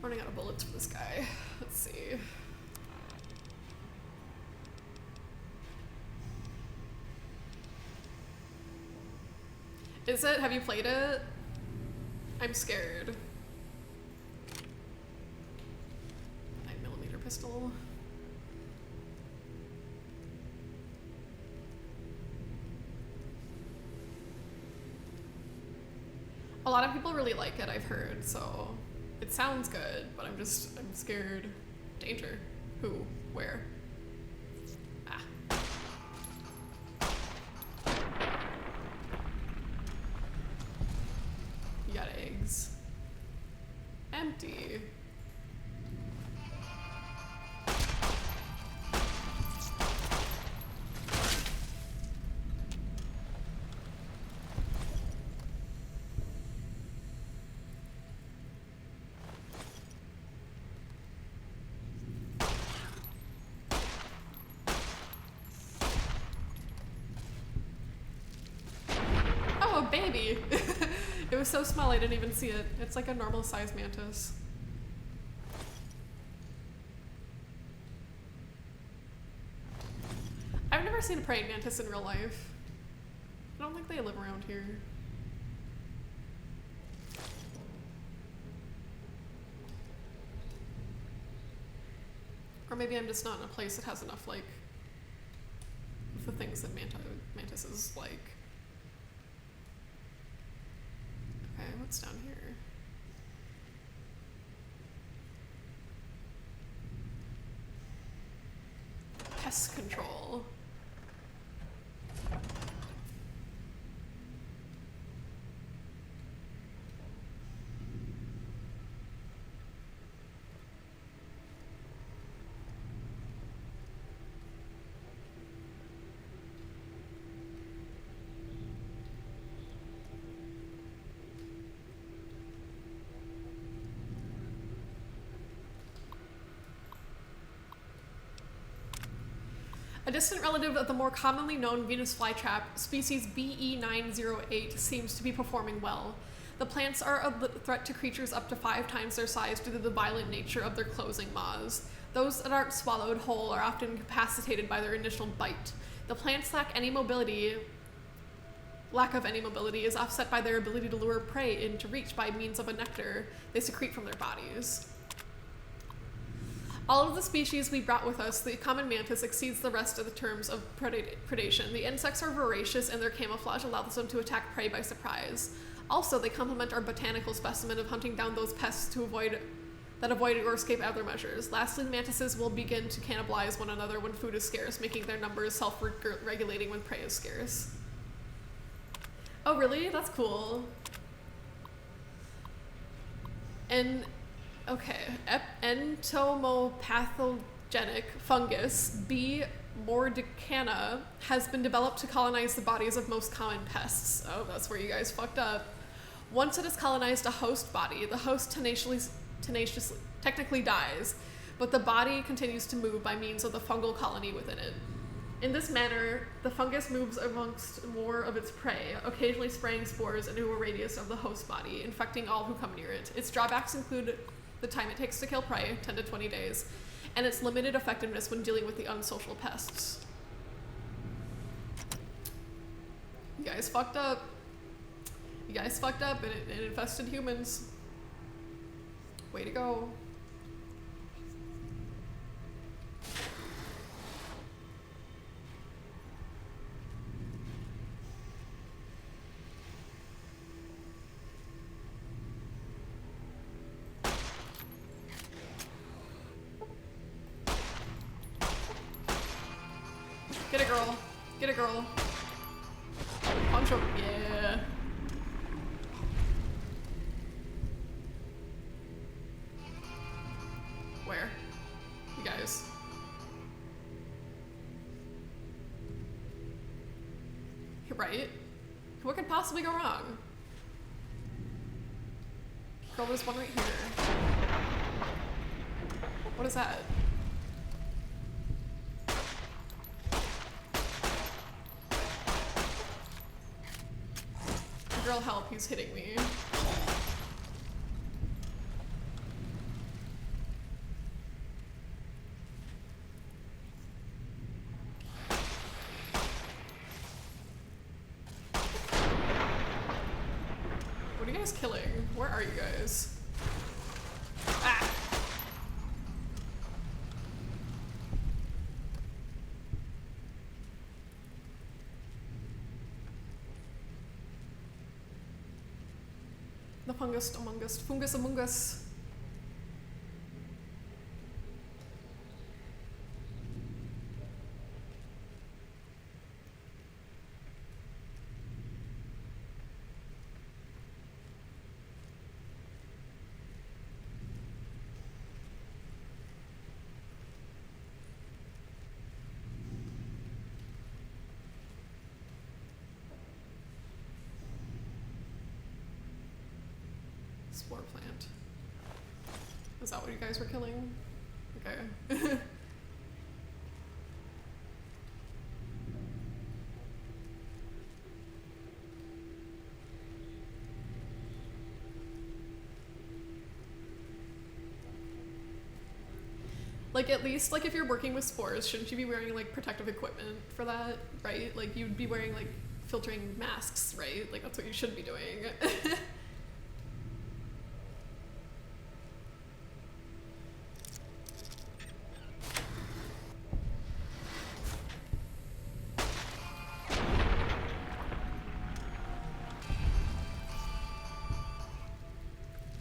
running out of bullets for this guy. Let's see. Is it? Have you played it? I'm scared. 9mm pistol. A lot of people really like it, I've heard, so it sounds good, but I'm scared. Danger. Who? Where? Ah. You got eggs. Empty. Baby. It was so small I didn't even see it. It's like a normal sized mantis. I've never seen a praying mantis in real life. I don't think they live around here. Or maybe I'm just not in a place that has enough, like, the things that mantises like. Okay, what's down here? Pest control. A distant relative of the more commonly known Venus flytrap, species BE908, seems to be performing well. The plants are a threat to creatures up to 5 times their size due to the violent nature of their closing maws. Those that aren't swallowed whole are often incapacitated by their initial bite. The plants lack of any mobility is offset by their ability to lure prey into reach by means of a nectar they secrete from their bodies. All of the species we brought with us, the common mantis exceeds the rest of the terms of predation. The insects are voracious and their camouflage allows them to attack prey by surprise. Also, they complement our botanical specimen of hunting down those pests to avoid that avoid or escape other measures. Lastly, the mantises will begin to cannibalize one another when food is scarce, making their numbers self-regulating when prey is scarce. Oh, really? That's cool. And, okay, entomopathogenic fungus, B. mordicana, has been developed to colonize the bodies of most common pests. Oh, that's where you guys fucked up. Once it has colonized a host body, the host technically dies, but the body continues to move by means of the fungal colony within it. In this manner, the fungus moves amongst more of its prey, occasionally spraying spores into a radius of the host body, infecting all who come near it. Its drawbacks include the time it takes to kill prey, 10 to 20 days, and its limited effectiveness when dealing with the unsocial pests. You guys fucked up. You guys fucked up, and it infested humans. Way to go. Get it, girl. Get it, girl. Punch him. Yeah. Where? You guys. Right? What could possibly go wrong? Girl, there's one right here. What is that? Girl, help, he's hitting me. What are you guys killing? Where are you guys? Ah! The fungus among us. Fungus among us. Spore plant. Is that what you guys were killing? Okay. Like, at least, like, if you're working with spores, shouldn't you be wearing, like, protective equipment for that, right? Like, you'd be wearing, like, filtering masks, right? Like, that's what you should be doing.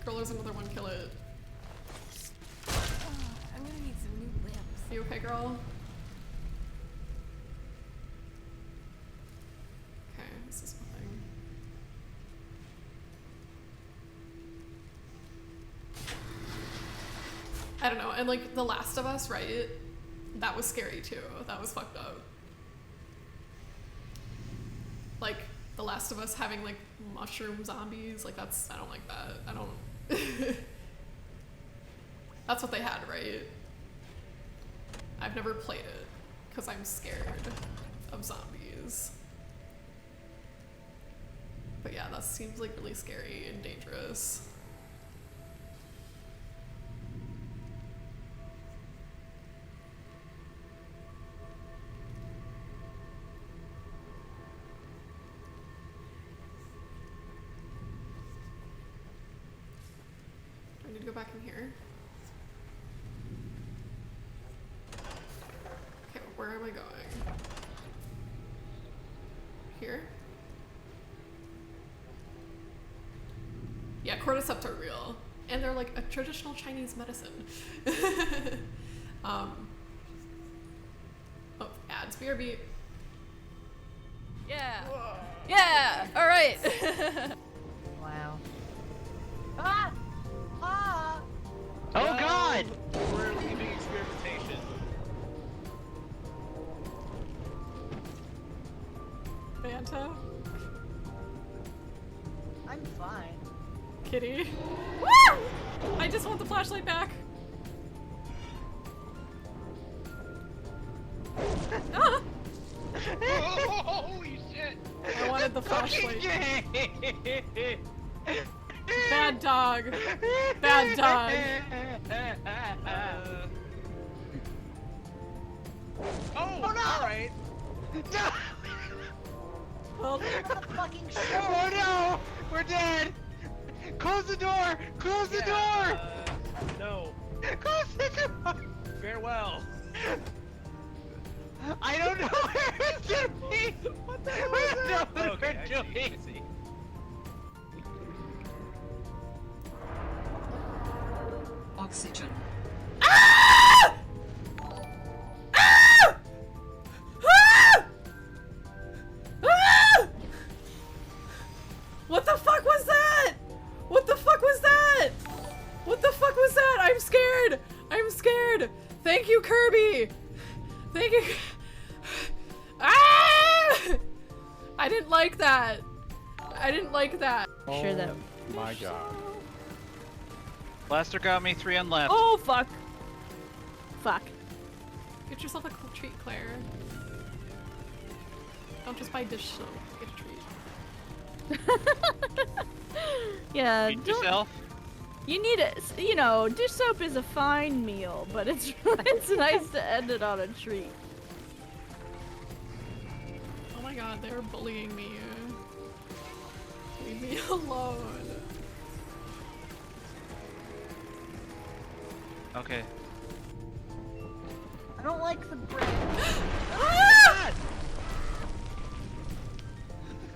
Girl, there's another one, kill it. I'm gonna need some new limbs. You okay, girl? Okay, this is nothing. I don't know, and like The Last of Us, right? That was scary too. That was fucked up. Like The Last of Us having like mushroom zombies, like that's, I don't like that. I don't. That's what they had, right? I've never played it because I'm scared of zombies. But yeah, that seems like really scary and dangerous. Do I need to go back in here? Okay, where am I going? Here? Yeah, cordyceps are real. And they're like a traditional Chinese medicine. Oh, ads, BRB. Yeah. Yeah. All right. Wow. Ah! Ah! Oh God! We're leaving experimentation. Fanta. I'm fine. Kitty. Woo! I just want the flashlight back. Ah! Oh, holy shit! I wanted the flashlight. Bad dog. Bad dog. Oh no! Alright. No! Well, Fucking shit. Oh no! We're dead! Close the door! Close the door! No. Close the door! Farewell. I don't know where it's gonna be! What the hell is that? Okay, I see. Oxygen. Ah! Ah! Ah! Ah! What the fuck was that? What the fuck was that? What the fuck was that? I'm scared. I'm scared. Thank you, Kirby. Thank you. Ah! I didn't like that. I didn't like that. Sure that. My God. Blaster got me 3 on left. Oh fuck. Fuck. Get yourself a cool treat, Claire. Don't just buy dish soap. Get a treat. Yeah. Treat yourself. You need it. You know, dish soap is a fine meal, but it's it's nice to end it on a treat. Oh my god, they're bullying me. Leave me alone. Okay. I don't like the bread. Ah!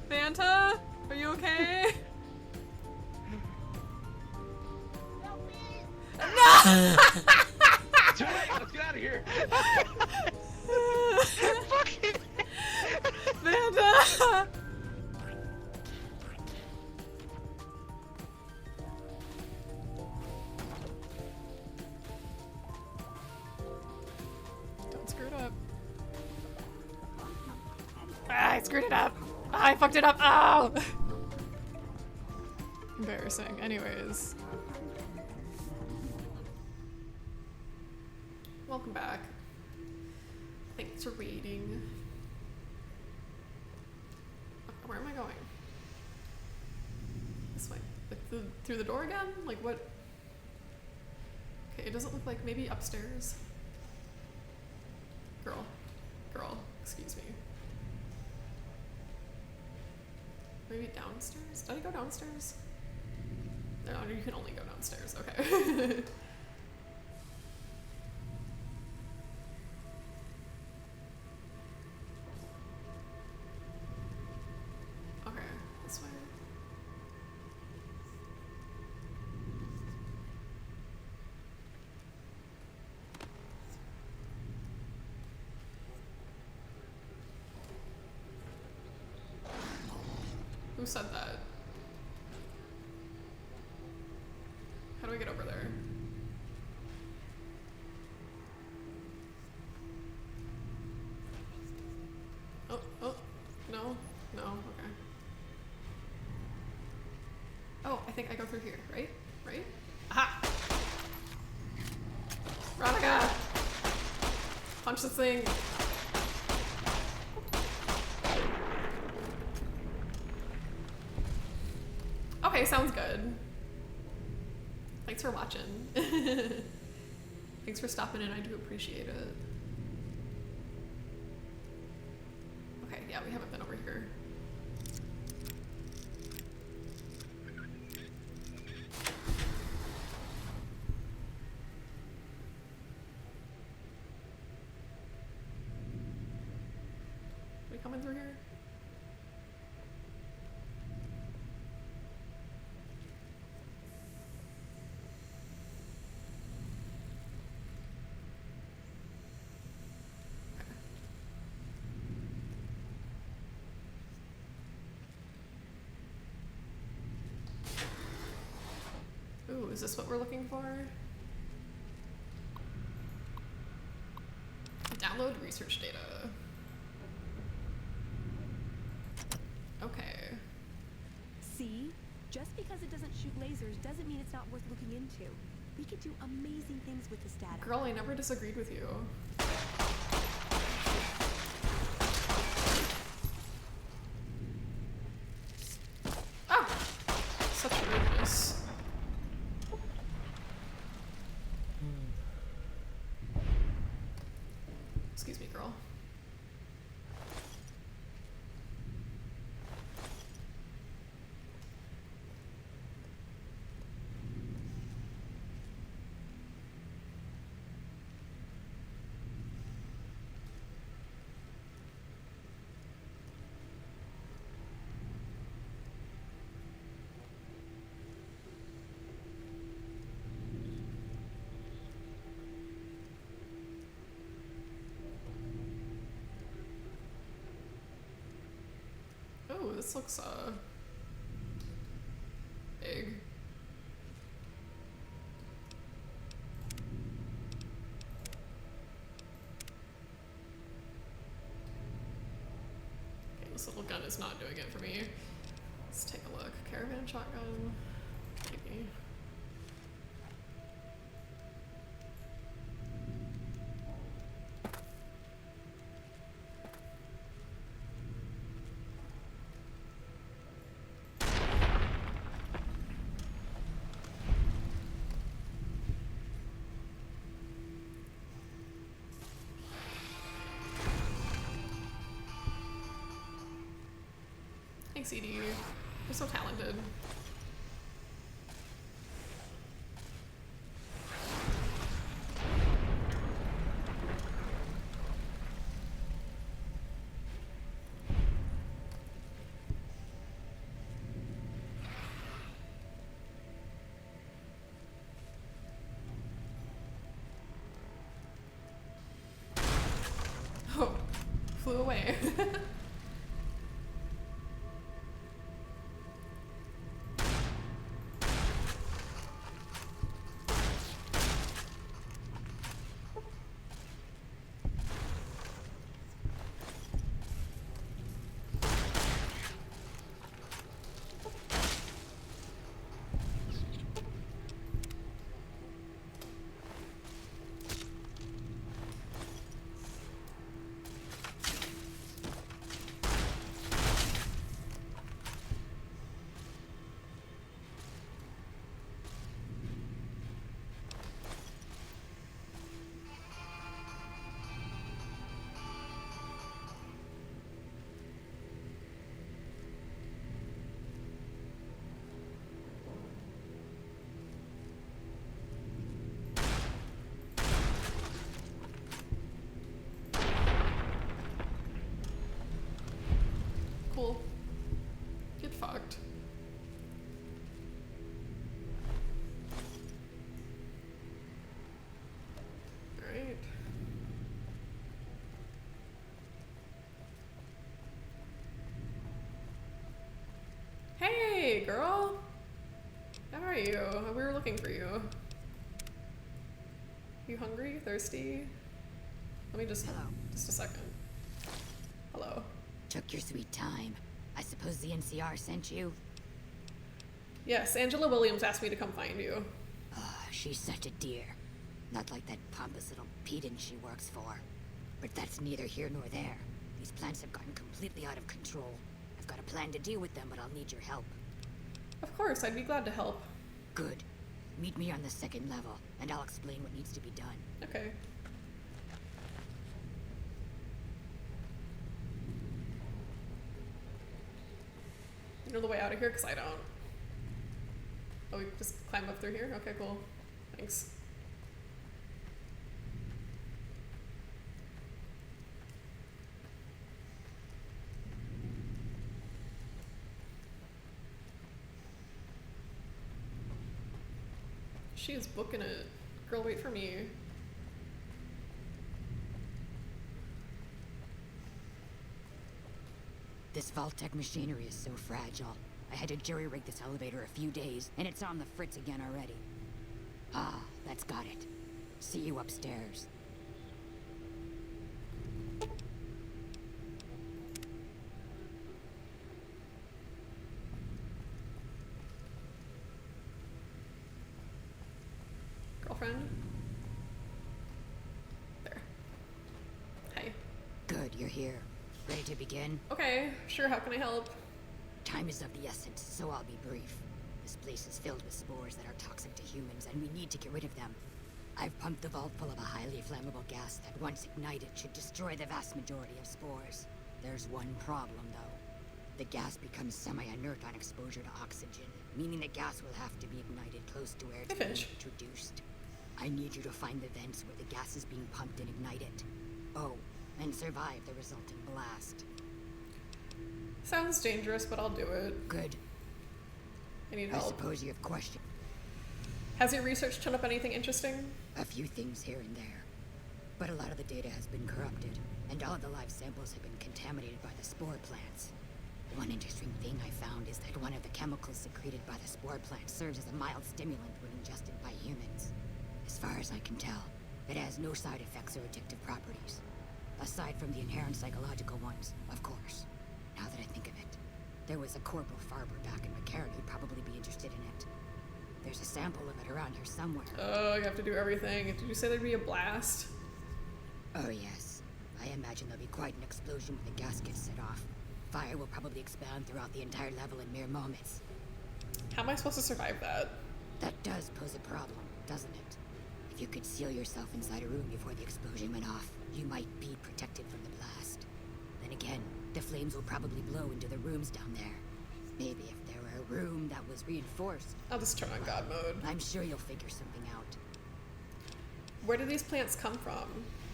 Fanta, are you okay? No! Too late, let's get out of here. Fucking Fanta! Don't screw it up. Ah, I screwed it up. Ah, I fucked it up. Oh! Embarrassing. Anyways. Welcome back. Thanks for waiting. Where am I going? This way. Like through the door again? Like what? Okay, it doesn't look like maybe upstairs. Girl, excuse me. Maybe downstairs? Did I go downstairs? No, you can only go downstairs. Okay. Okay, this way. Who said that? How do I get over there? Oh, no, okay. Oh, I think I go through here, right? Right? Aha! Veronica! Punch this thing! Okay, sounds good. Thanks for watching. Thanks for stopping in, I do appreciate it. Okay, yeah, we haven't been over here. We coming through here? is this what we're looking for? Download research data. Okay. See? Just because it doesn't shoot lasers doesn't mean it's not worth looking into. We could do amazing things with this data. Girl, I never disagreed with you. Ah! Such rudeness. Excuse me, girl. Oh, this looks, big. Okay, this little gun is not doing it for me. Let's take a look. Caravan shotgun. Maybe. Thanks, ED. You're so talented. Oh, flew away. Cool. Get fucked. Alright. Hey, girl! How are you? We were looking for you. You hungry? Thirsty? Let me just... Hello. Just a second. Hello. Took your sweet time. I suppose the NCR sent you? Yes, Angela Williams asked me to come find you. She's such a dear. Not like that pompous little pedant she works for. But that's neither here nor there. These plants have gotten completely out of control. I've got a plan to deal with them, but I'll need your help. Of course, I'd be glad to help. Good. Meet me on the second level, and I'll explain what needs to be done. Okay. You know the way out of here? Because I don't. Oh, we just climb up through here? Okay, cool. Thanks. She is booking it. Girl, wait for me. This Vault-Tec machinery is so fragile. I had to jury-rig this elevator a few days, and it's on the fritz again already. Ah, that's got it. See you upstairs. Girlfriend? There. Hey. Good, you're here. Ready to begin? Okay, sure, how can I help? Time is of the essence, so I'll be brief. This place is filled with spores that are toxic to humans, and we need to get rid of them. I've pumped the vault full of a highly flammable gas that, once ignited, should destroy the vast majority of spores. There's one problem, though. The gas becomes semi-inert on exposure to oxygen, meaning the gas will have to be ignited close to where it's being introduced. I need you to find the vents where the gas is being pumped and ignite it. Oh, and survive the resulting blast. Sounds dangerous, but I'll do it. Good. I need I help. suppose you have questions. Has your research turned up anything interesting? A few things here and there. But a lot of the data has been corrupted, and all of the live samples have been contaminated by the spore plants. One interesting thing I found is that one of the chemicals secreted by the spore plant serves as a mild stimulant when ingested by humans. As far as I can tell, it has no side effects or addictive properties. Aside from the inherent psychological ones, of course. Now that I think of it, there was a Corporal Farber back in McCarran who'd probably be interested in it. There's a sample of it around here somewhere. Oh, you have to do everything. Did you say there'd be a blast? Oh yes. I imagine there'll be quite an explosion when the gas gets set off. Fire will probably expand throughout the entire level in mere moments. How am I supposed to survive that? That does pose a problem, doesn't it? If you could seal yourself inside a room before the explosion went off, you might be protected from the blast. Then again, the flames will probably blow into the rooms down there. Maybe if there were a room that was reinforced. I'll just turn on God mode. I'm sure you'll figure something out. Where do these plants come from?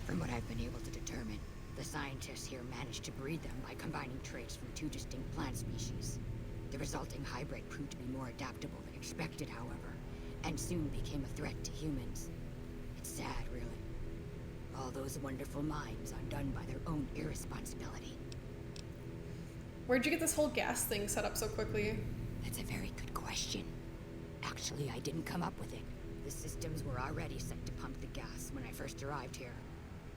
From what I've been able to determine, the scientists here managed to breed them by combining traits from two distinct plant species. The resulting hybrid proved to be more adaptable than expected, however, and soon became a threat to humans. It's sad, really. All those wonderful minds undone by their own irresponsibility. Where'd you get this whole gas thing set up so quickly? That's a very good question. Actually, I didn't come up with it. The systems were already set to pump the gas when I first arrived here.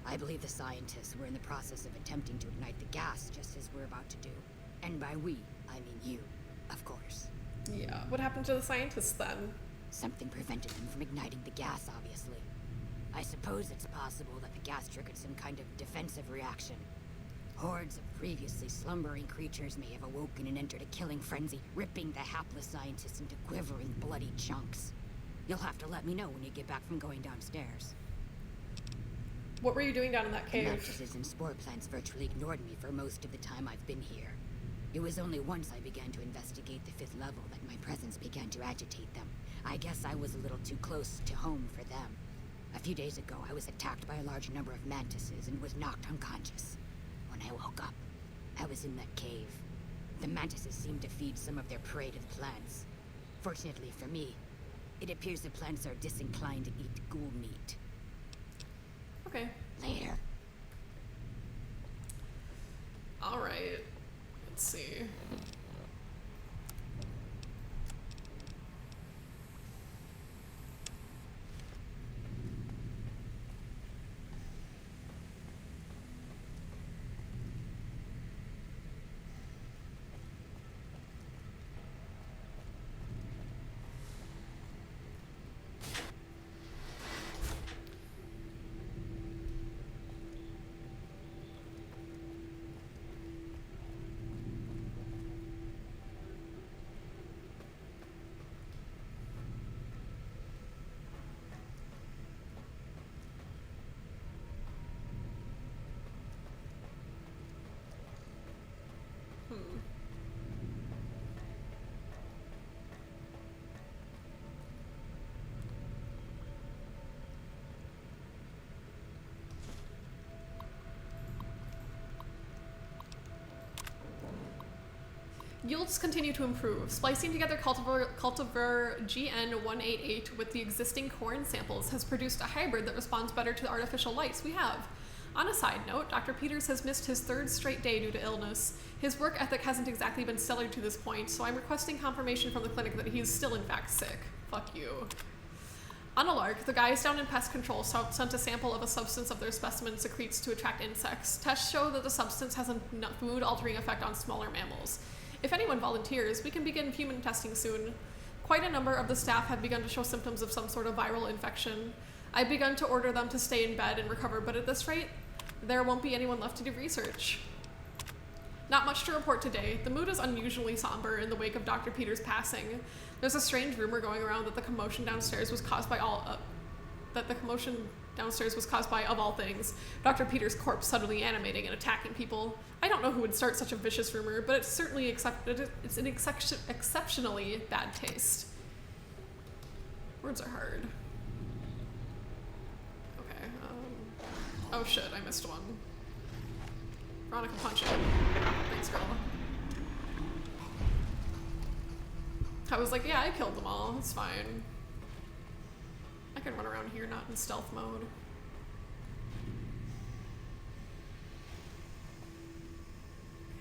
I believe the scientists were in the process of attempting to ignite the gas just as we're about to do. And by we, I mean you, of course. Yeah, what happened to the scientists then? Something prevented them from igniting the gas, obviously. I suppose it's possible that the gas triggered some kind of defensive reaction. Hordes of previously slumbering creatures may have awoken and entered a killing frenzy, ripping the hapless scientists into quivering, bloody chunks. You'll have to let me know when you get back from going downstairs. What were you doing down in that cave? The mantises and spore plants virtually ignored me for most of the time I've been here. It was only once I began to investigate the 5th level that my presence began to agitate them. I guess I was a little too close to home for them. A few days ago, I was attacked by a large number of mantises and was knocked unconscious. When I woke up, I was in that cave. The mantises seemed to feed some of their prey to the plants. Fortunately for me, it appears the plants are disinclined to eat ghoul meat. Okay. Later. Alright. Let's see. Yields continue to improve. Splicing together cultivar GN188 with the existing corn samples has produced a hybrid that responds better to the artificial lights we have. On a side note, Dr. Peters has missed his 3rd straight day due to illness. His work ethic hasn't exactly been stellar to this point, so I'm requesting confirmation from the clinic that he is still in fact sick. Fuck you. On a lark, the guys down in pest control sent a sample of a substance of their specimen secretes to attract insects. Tests show that the substance has a mood-altering effect on smaller mammals. If anyone volunteers, we can begin human testing soon. Quite a number of the staff have begun to show symptoms of some sort of viral infection. I've begun to order them to stay in bed and recover, but at this rate, there won't be anyone left to do research. Not much to report today. The mood is unusually somber in the wake of Dr. Peters' passing. There's a strange rumor going around that the commotion downstairs was caused by of all things, Dr. Peters' corpse suddenly animating and attacking people. I don't know who would start such a vicious rumor, but it's certainly it's an exceptionally bad taste. Words are hard. Okay. Oh shit! I missed one. Veronica, punch it. Thanks, girl. I was like, yeah, I killed them all. It's fine. I can run around here, not in stealth mode.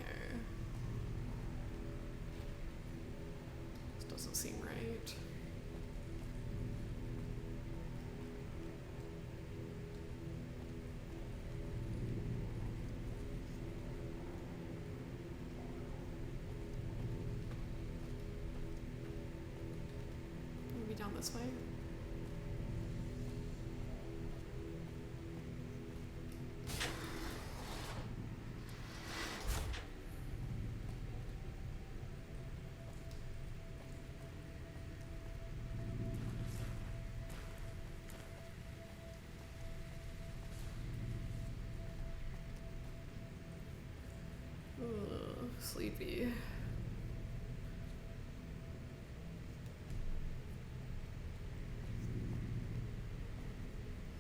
Okay. This doesn't seem right. Maybe down this way. Sleepy.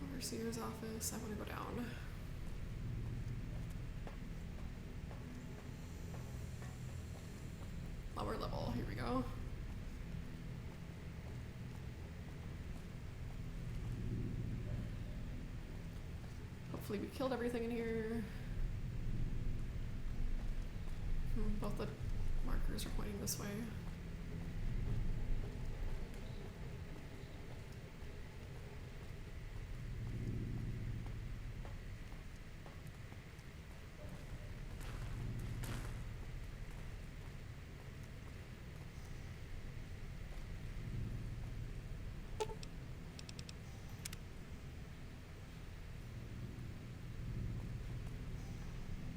Overseer's office. I want to go down. Lower level. Here we go. Hopefully we killed everything in here. Both the markers are pointing this way.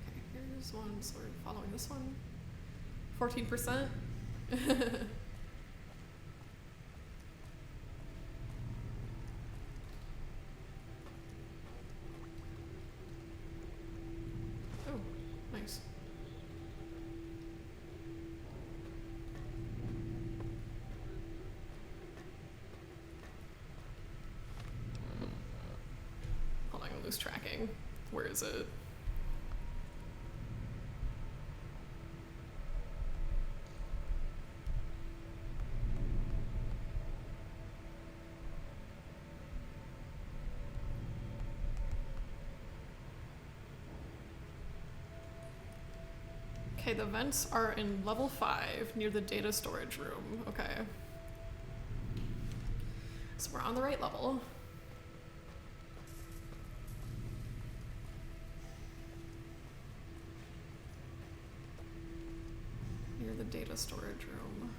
Okay, here's one, so we're following this one. 14%. Oh, nice. Hold on, I'm gonna lose tracking. Where is it? Okay, the vents are in level 5 near the data storage room. Okay. So we're on the right level. Near the data storage room.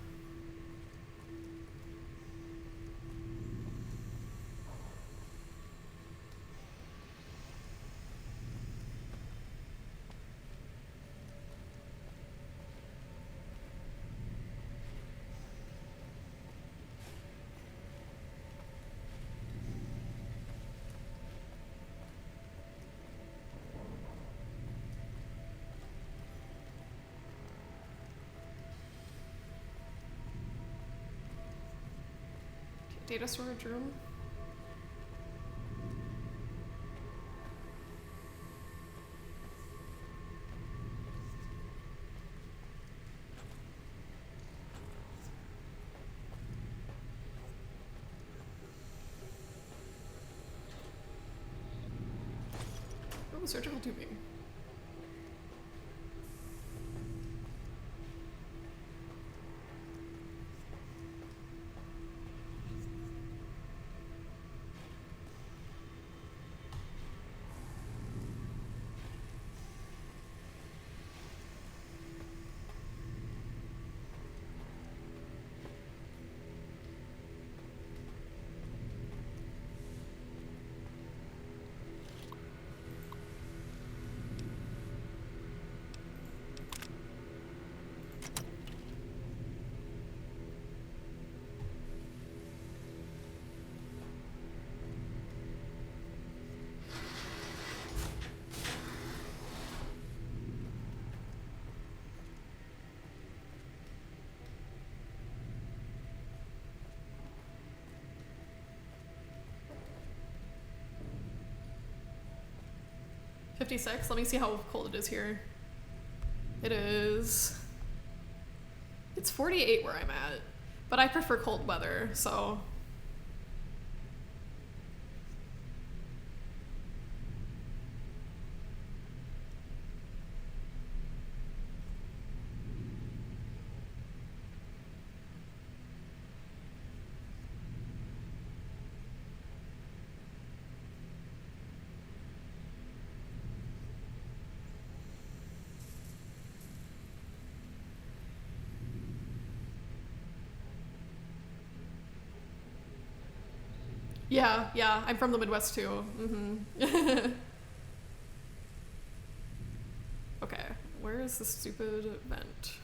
Data storage room. Oh, surgical tubing. 56. Let me see how cold it is here. It is... It's 48 where I'm at, but I prefer cold weather, so... Yeah, I'm from the Midwest too. Okay, where is the stupid vent?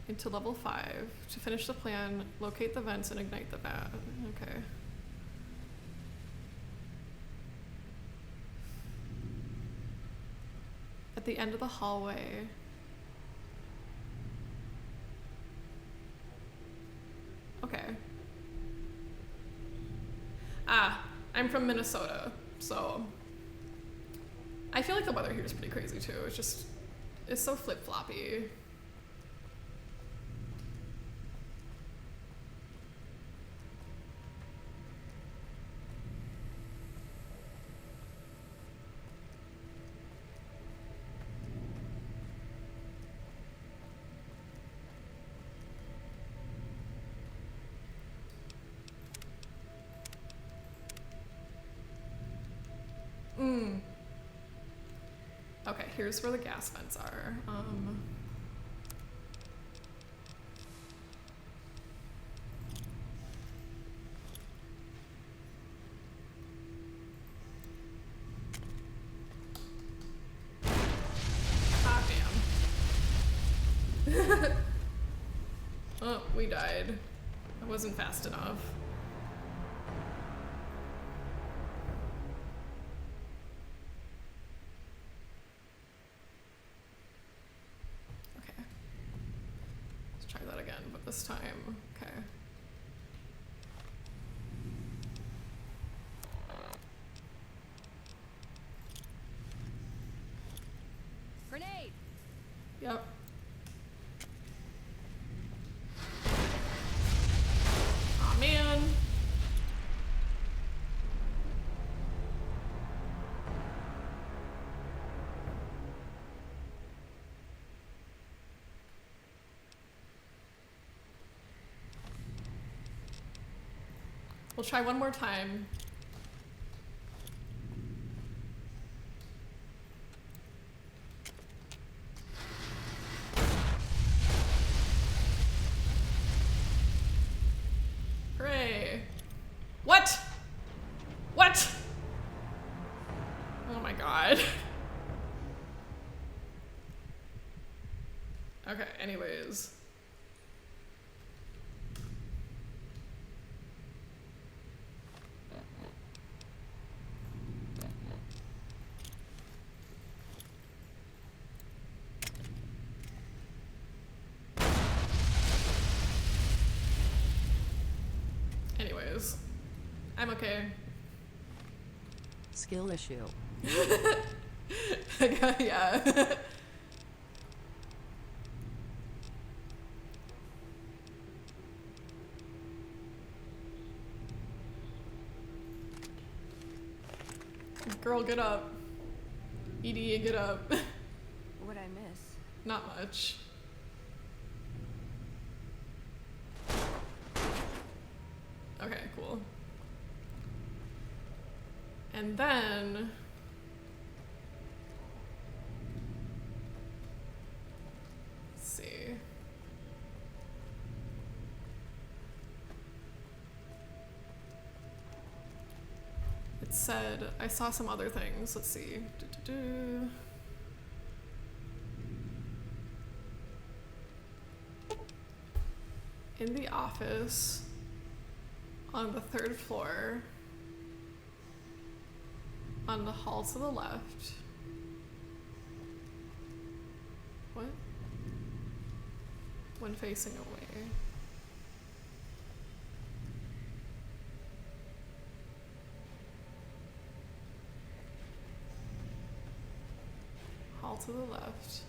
Into level 5. To finish the plan, locate the vents and ignite the vat. Okay. At the end of the hallway. Okay. Ah, I'm from Minnesota, so I feel like the weather here is pretty crazy too. It's so flip-floppy. Okay, here's where the gas vents are. Ah, damn. Oh, we died. I wasn't fast enough. This time, okay. Grenade! Yep. Aw, man. We'll try one more time. Hooray. What? What? Oh my god. Okay, anyways. Anyways, I'm okay. Skill issue. Yeah. Girl, get up. EDA, get up. What'd I miss? Not much. Okay, cool. And then... Let's see. It said, I saw some other things. Let's see. In the office, on the 3rd floor, on the hall to the left. What? When facing away. All to the left.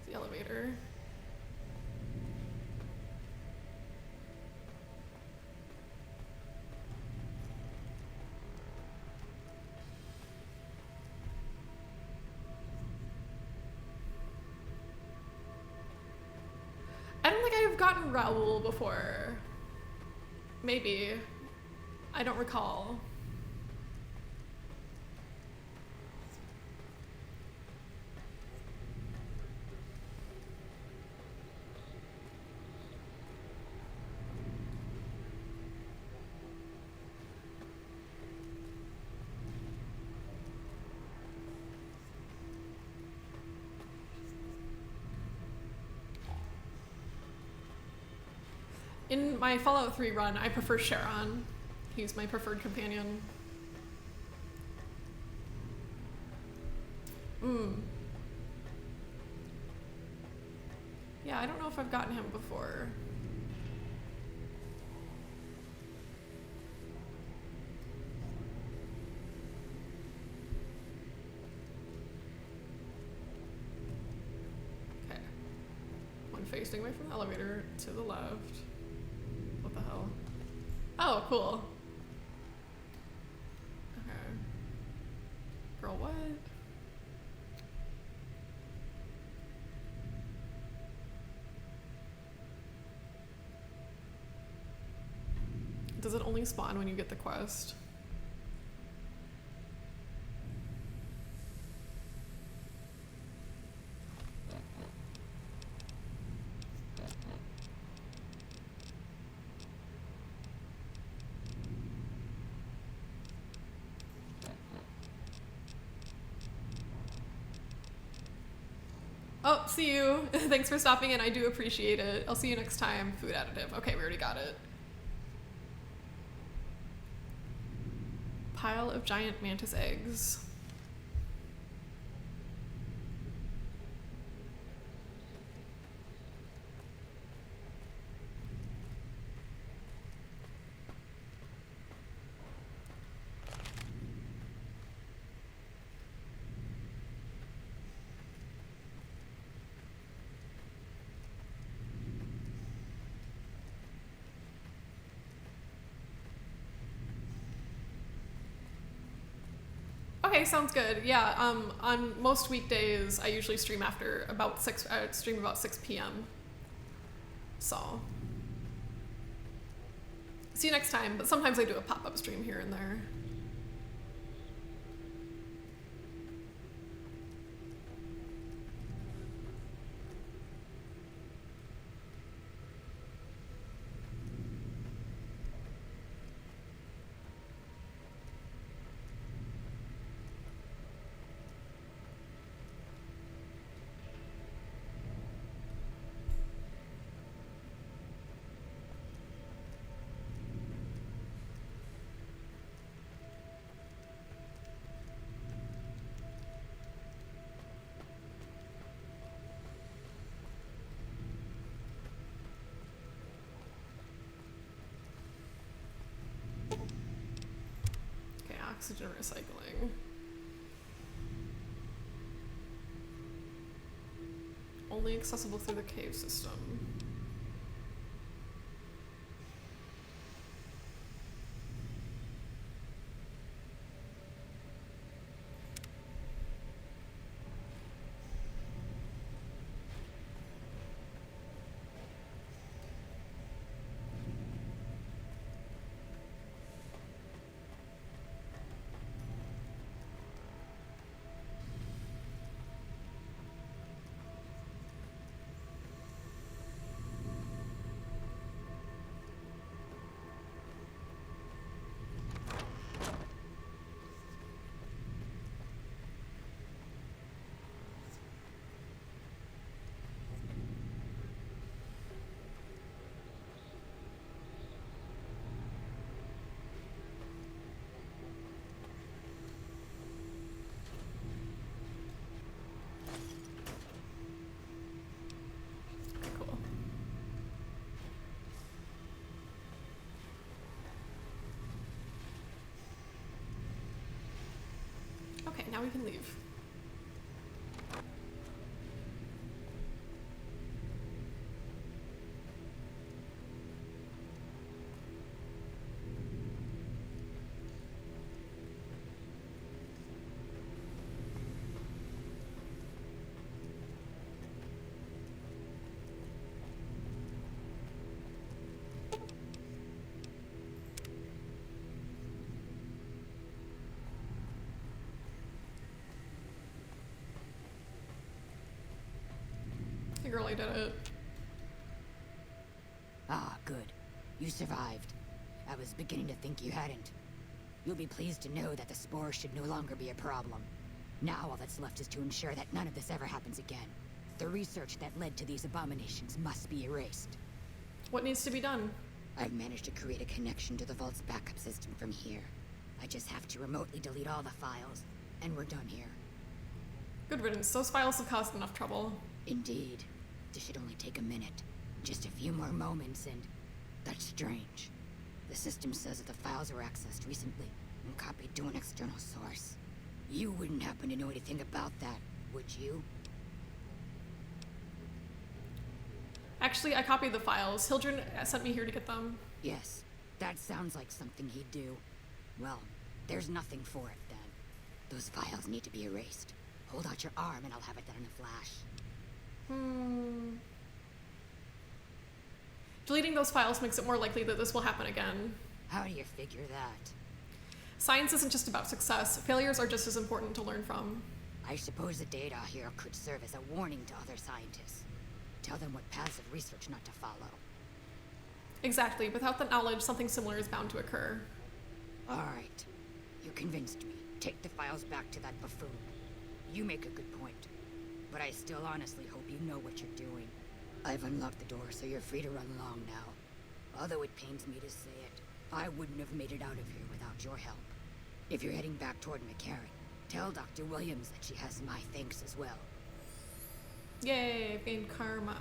The elevator. I don't think I've gotten Raoul before. Maybe. I don't recall. In my Fallout 3 run, I prefer Charon. He's my preferred companion. Yeah, I don't know if I've gotten him before. Okay. One facing away from the elevator to the left. What the hell? Oh, cool. Okay. Girl, what? Does it only spawn when you get the quest? Oh, see you. Thanks for stopping in. I do appreciate it. I'll see you next time. Food additive. Okay, we already got it. Pile of giant mantis eggs. Okay, sounds good. Yeah, on most weekdays, I usually stream after about 6, I stream about 6 p.m. So, see you next time, but sometimes I do a pop-up stream here and there. Oxygen recycling. Only accessible through the cave system. Okay, now we can leave. Hey girl, I did it. Ah, good. You survived. I was beginning to think you hadn't. You'll be pleased to know that the spore should no longer be a problem. Now all that's left is to ensure that none of this ever happens again. The research that led to these abominations must be erased. What needs to be done? I've managed to create a connection to the Vault's backup system from here. I just have to remotely delete all the files, and we're done here. Good riddance. Those files have caused enough trouble. Indeed. This should only take a minute. Just a few more moments, and... That's strange. The system says that the files were accessed recently and copied to an external source. You wouldn't happen to know anything about that, would you? Actually, I copied the files. Hildren sent me here to get them. Yes, that sounds like something he'd do. Well, there's nothing for it then. Those files need to be erased. Hold out your arm and I'll have it done in a flash. Deleting those files makes it more likely that this will happen again. How do you figure that? Science isn't just about success. Failures are just as important to learn from. I suppose the data here could serve as a warning to other scientists. Tell them what paths of research not to follow. Exactly. Without the knowledge, something similar is bound to occur. All right. You convinced me. Take the files back to that buffoon. You make a good point. But I still honestly hope you know what you're doing. I've unlocked the door, so you're free to run along now. Although it pains me to say it, I wouldn't have made it out of here without your help. If you're heading back toward McCarran, tell Dr. Williams that she has my thanks as well. Yay, gained karma.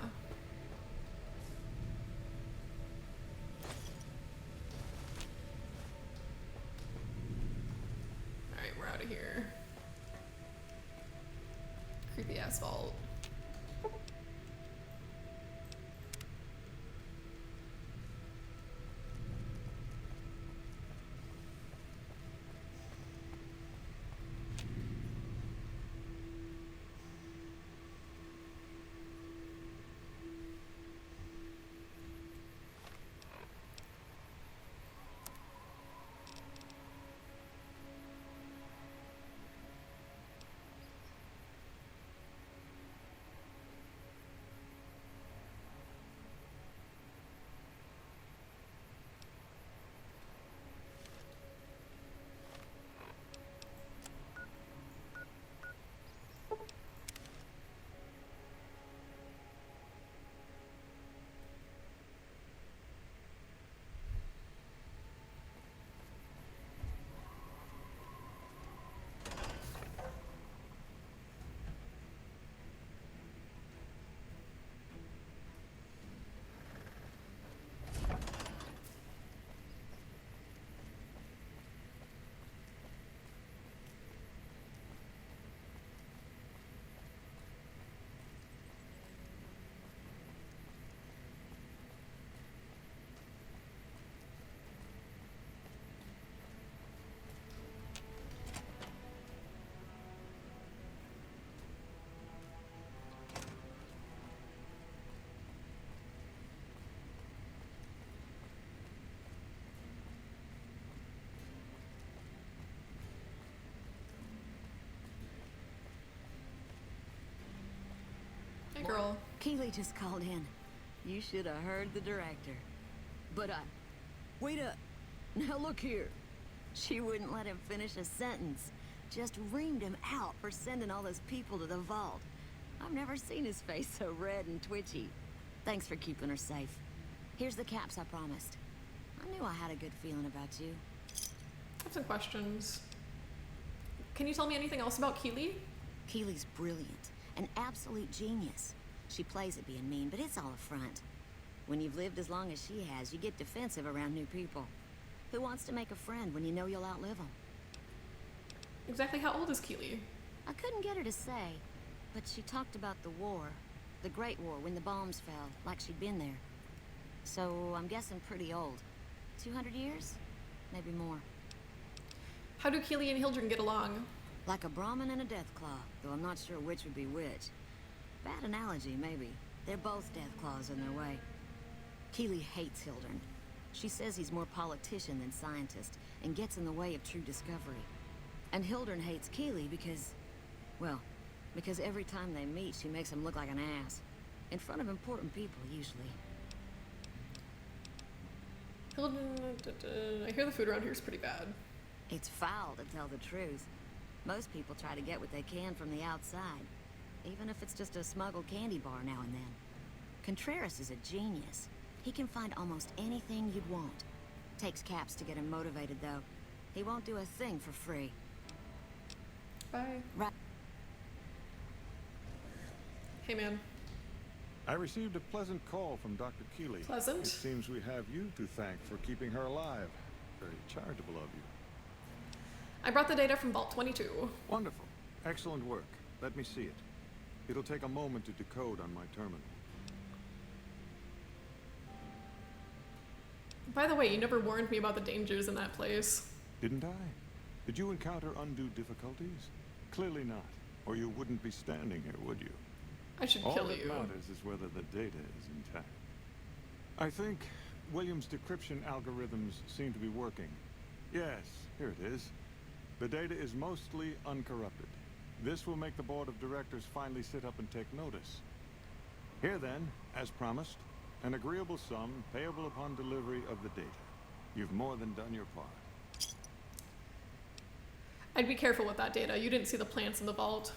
Alright, we're out of here. Creepy asphalt. Hey, girl. Keeley just called in. You should have heard the director. But wait up. Now look here. She wouldn't let him finish a sentence. Just reamed him out for sending all those people to the vault. I've never seen his face so red and twitchy. Thanks for keeping her safe. Here's the caps I promised. I knew I had a good feeling about you. I have some questions. Can you tell me anything else about Keeley? Keeley's brilliant. An absolute genius. She plays at being mean, but it's all a front. When you've lived as long as she has, you get defensive around new people. Who wants to make a friend when you know you'll outlive them? Exactly how old is Keeley? I couldn't get her to say, but she talked about the war. The Great War, when the bombs fell, like she'd been there. So I'm guessing pretty old. 200 years? Maybe more. How do Keeley and Hildren get along? Like a Brahmin and a Deathclaw, though I'm not sure which would be which. Bad analogy, maybe. They're both Deathclaws in their way. Keeley hates Hildren. She says he's more politician than scientist, and gets in the way of true discovery. And Hildren hates Keeley because... well, because every time they meet, she makes him look like an ass. In front of important people, usually. I hear the food around here is pretty bad. It's foul, to tell the truth. Most people try to get what they can from the outside, even if it's just a smuggled candy bar now and then. Contreras is a genius. He can find almost anything you'd want. Takes caps to get him motivated, though. He won't do a thing for free. Bye. Right. Hey, man. I received a pleasant call from Dr. Keeley. Pleasant? It seems we have you to thank for keeping her alive. Very charitable of you. I brought the data from Vault 22. Wonderful. Excellent work. Let me see it. It'll take a moment to decode on my terminal. By the way, you never warned me about the dangers in that place. Didn't I? Did you encounter undue difficulties? Clearly not, or you wouldn't be standing here, would you? I should All kill that you. matters is whether the data is intact. I think Williams' decryption algorithms seem to be working. Yes, here it is. The data is mostly uncorrupted. This will make the board of directors finally sit up and take notice. Here then, as promised, an agreeable sum payable upon delivery of the data. You've more than done your part. I'd be careful with that data. You didn't see the plants in the vault.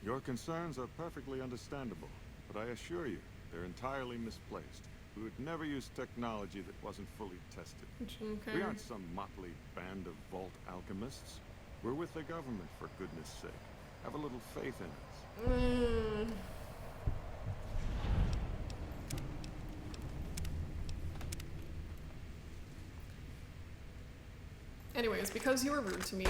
Your concerns are perfectly understandable, but I assure you, they're entirely misplaced. We would never use technology that wasn't fully tested. Okay. We aren't some motley band of vault alchemists. We're with the government, for goodness sake. Have a little faith in us. Anyways, because you were rude to me.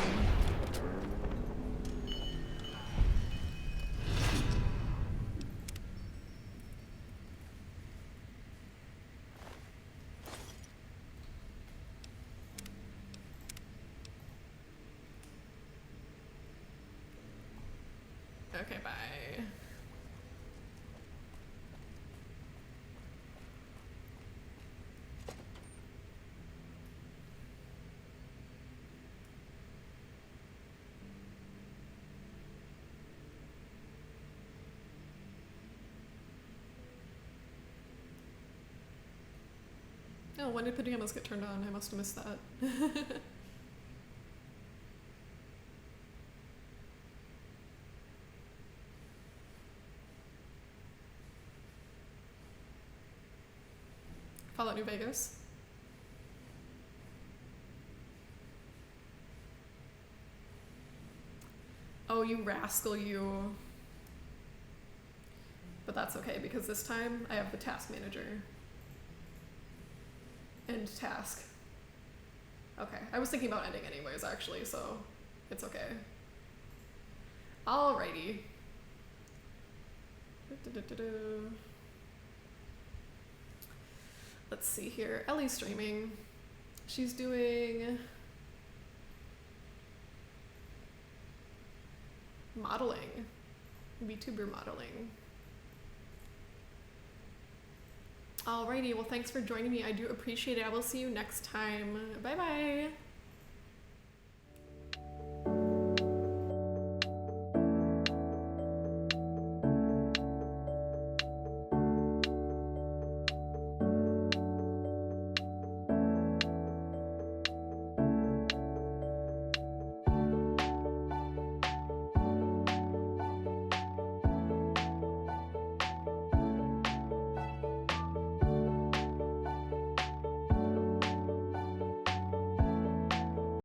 Okay, bye. Oh, when did pajamas get turned on? I must have missed that. Fallout New Vegas. Oh, you rascal, you. But that's okay, because this time I have the task manager. End task. Okay, I was thinking about ending anyways, actually, so it's okay. Alrighty. Let's see here. Ellie's streaming. She's doing modeling. VTuber modeling. Alrighty, well thanks for joining me. I do appreciate it. I will see you next time. Bye bye.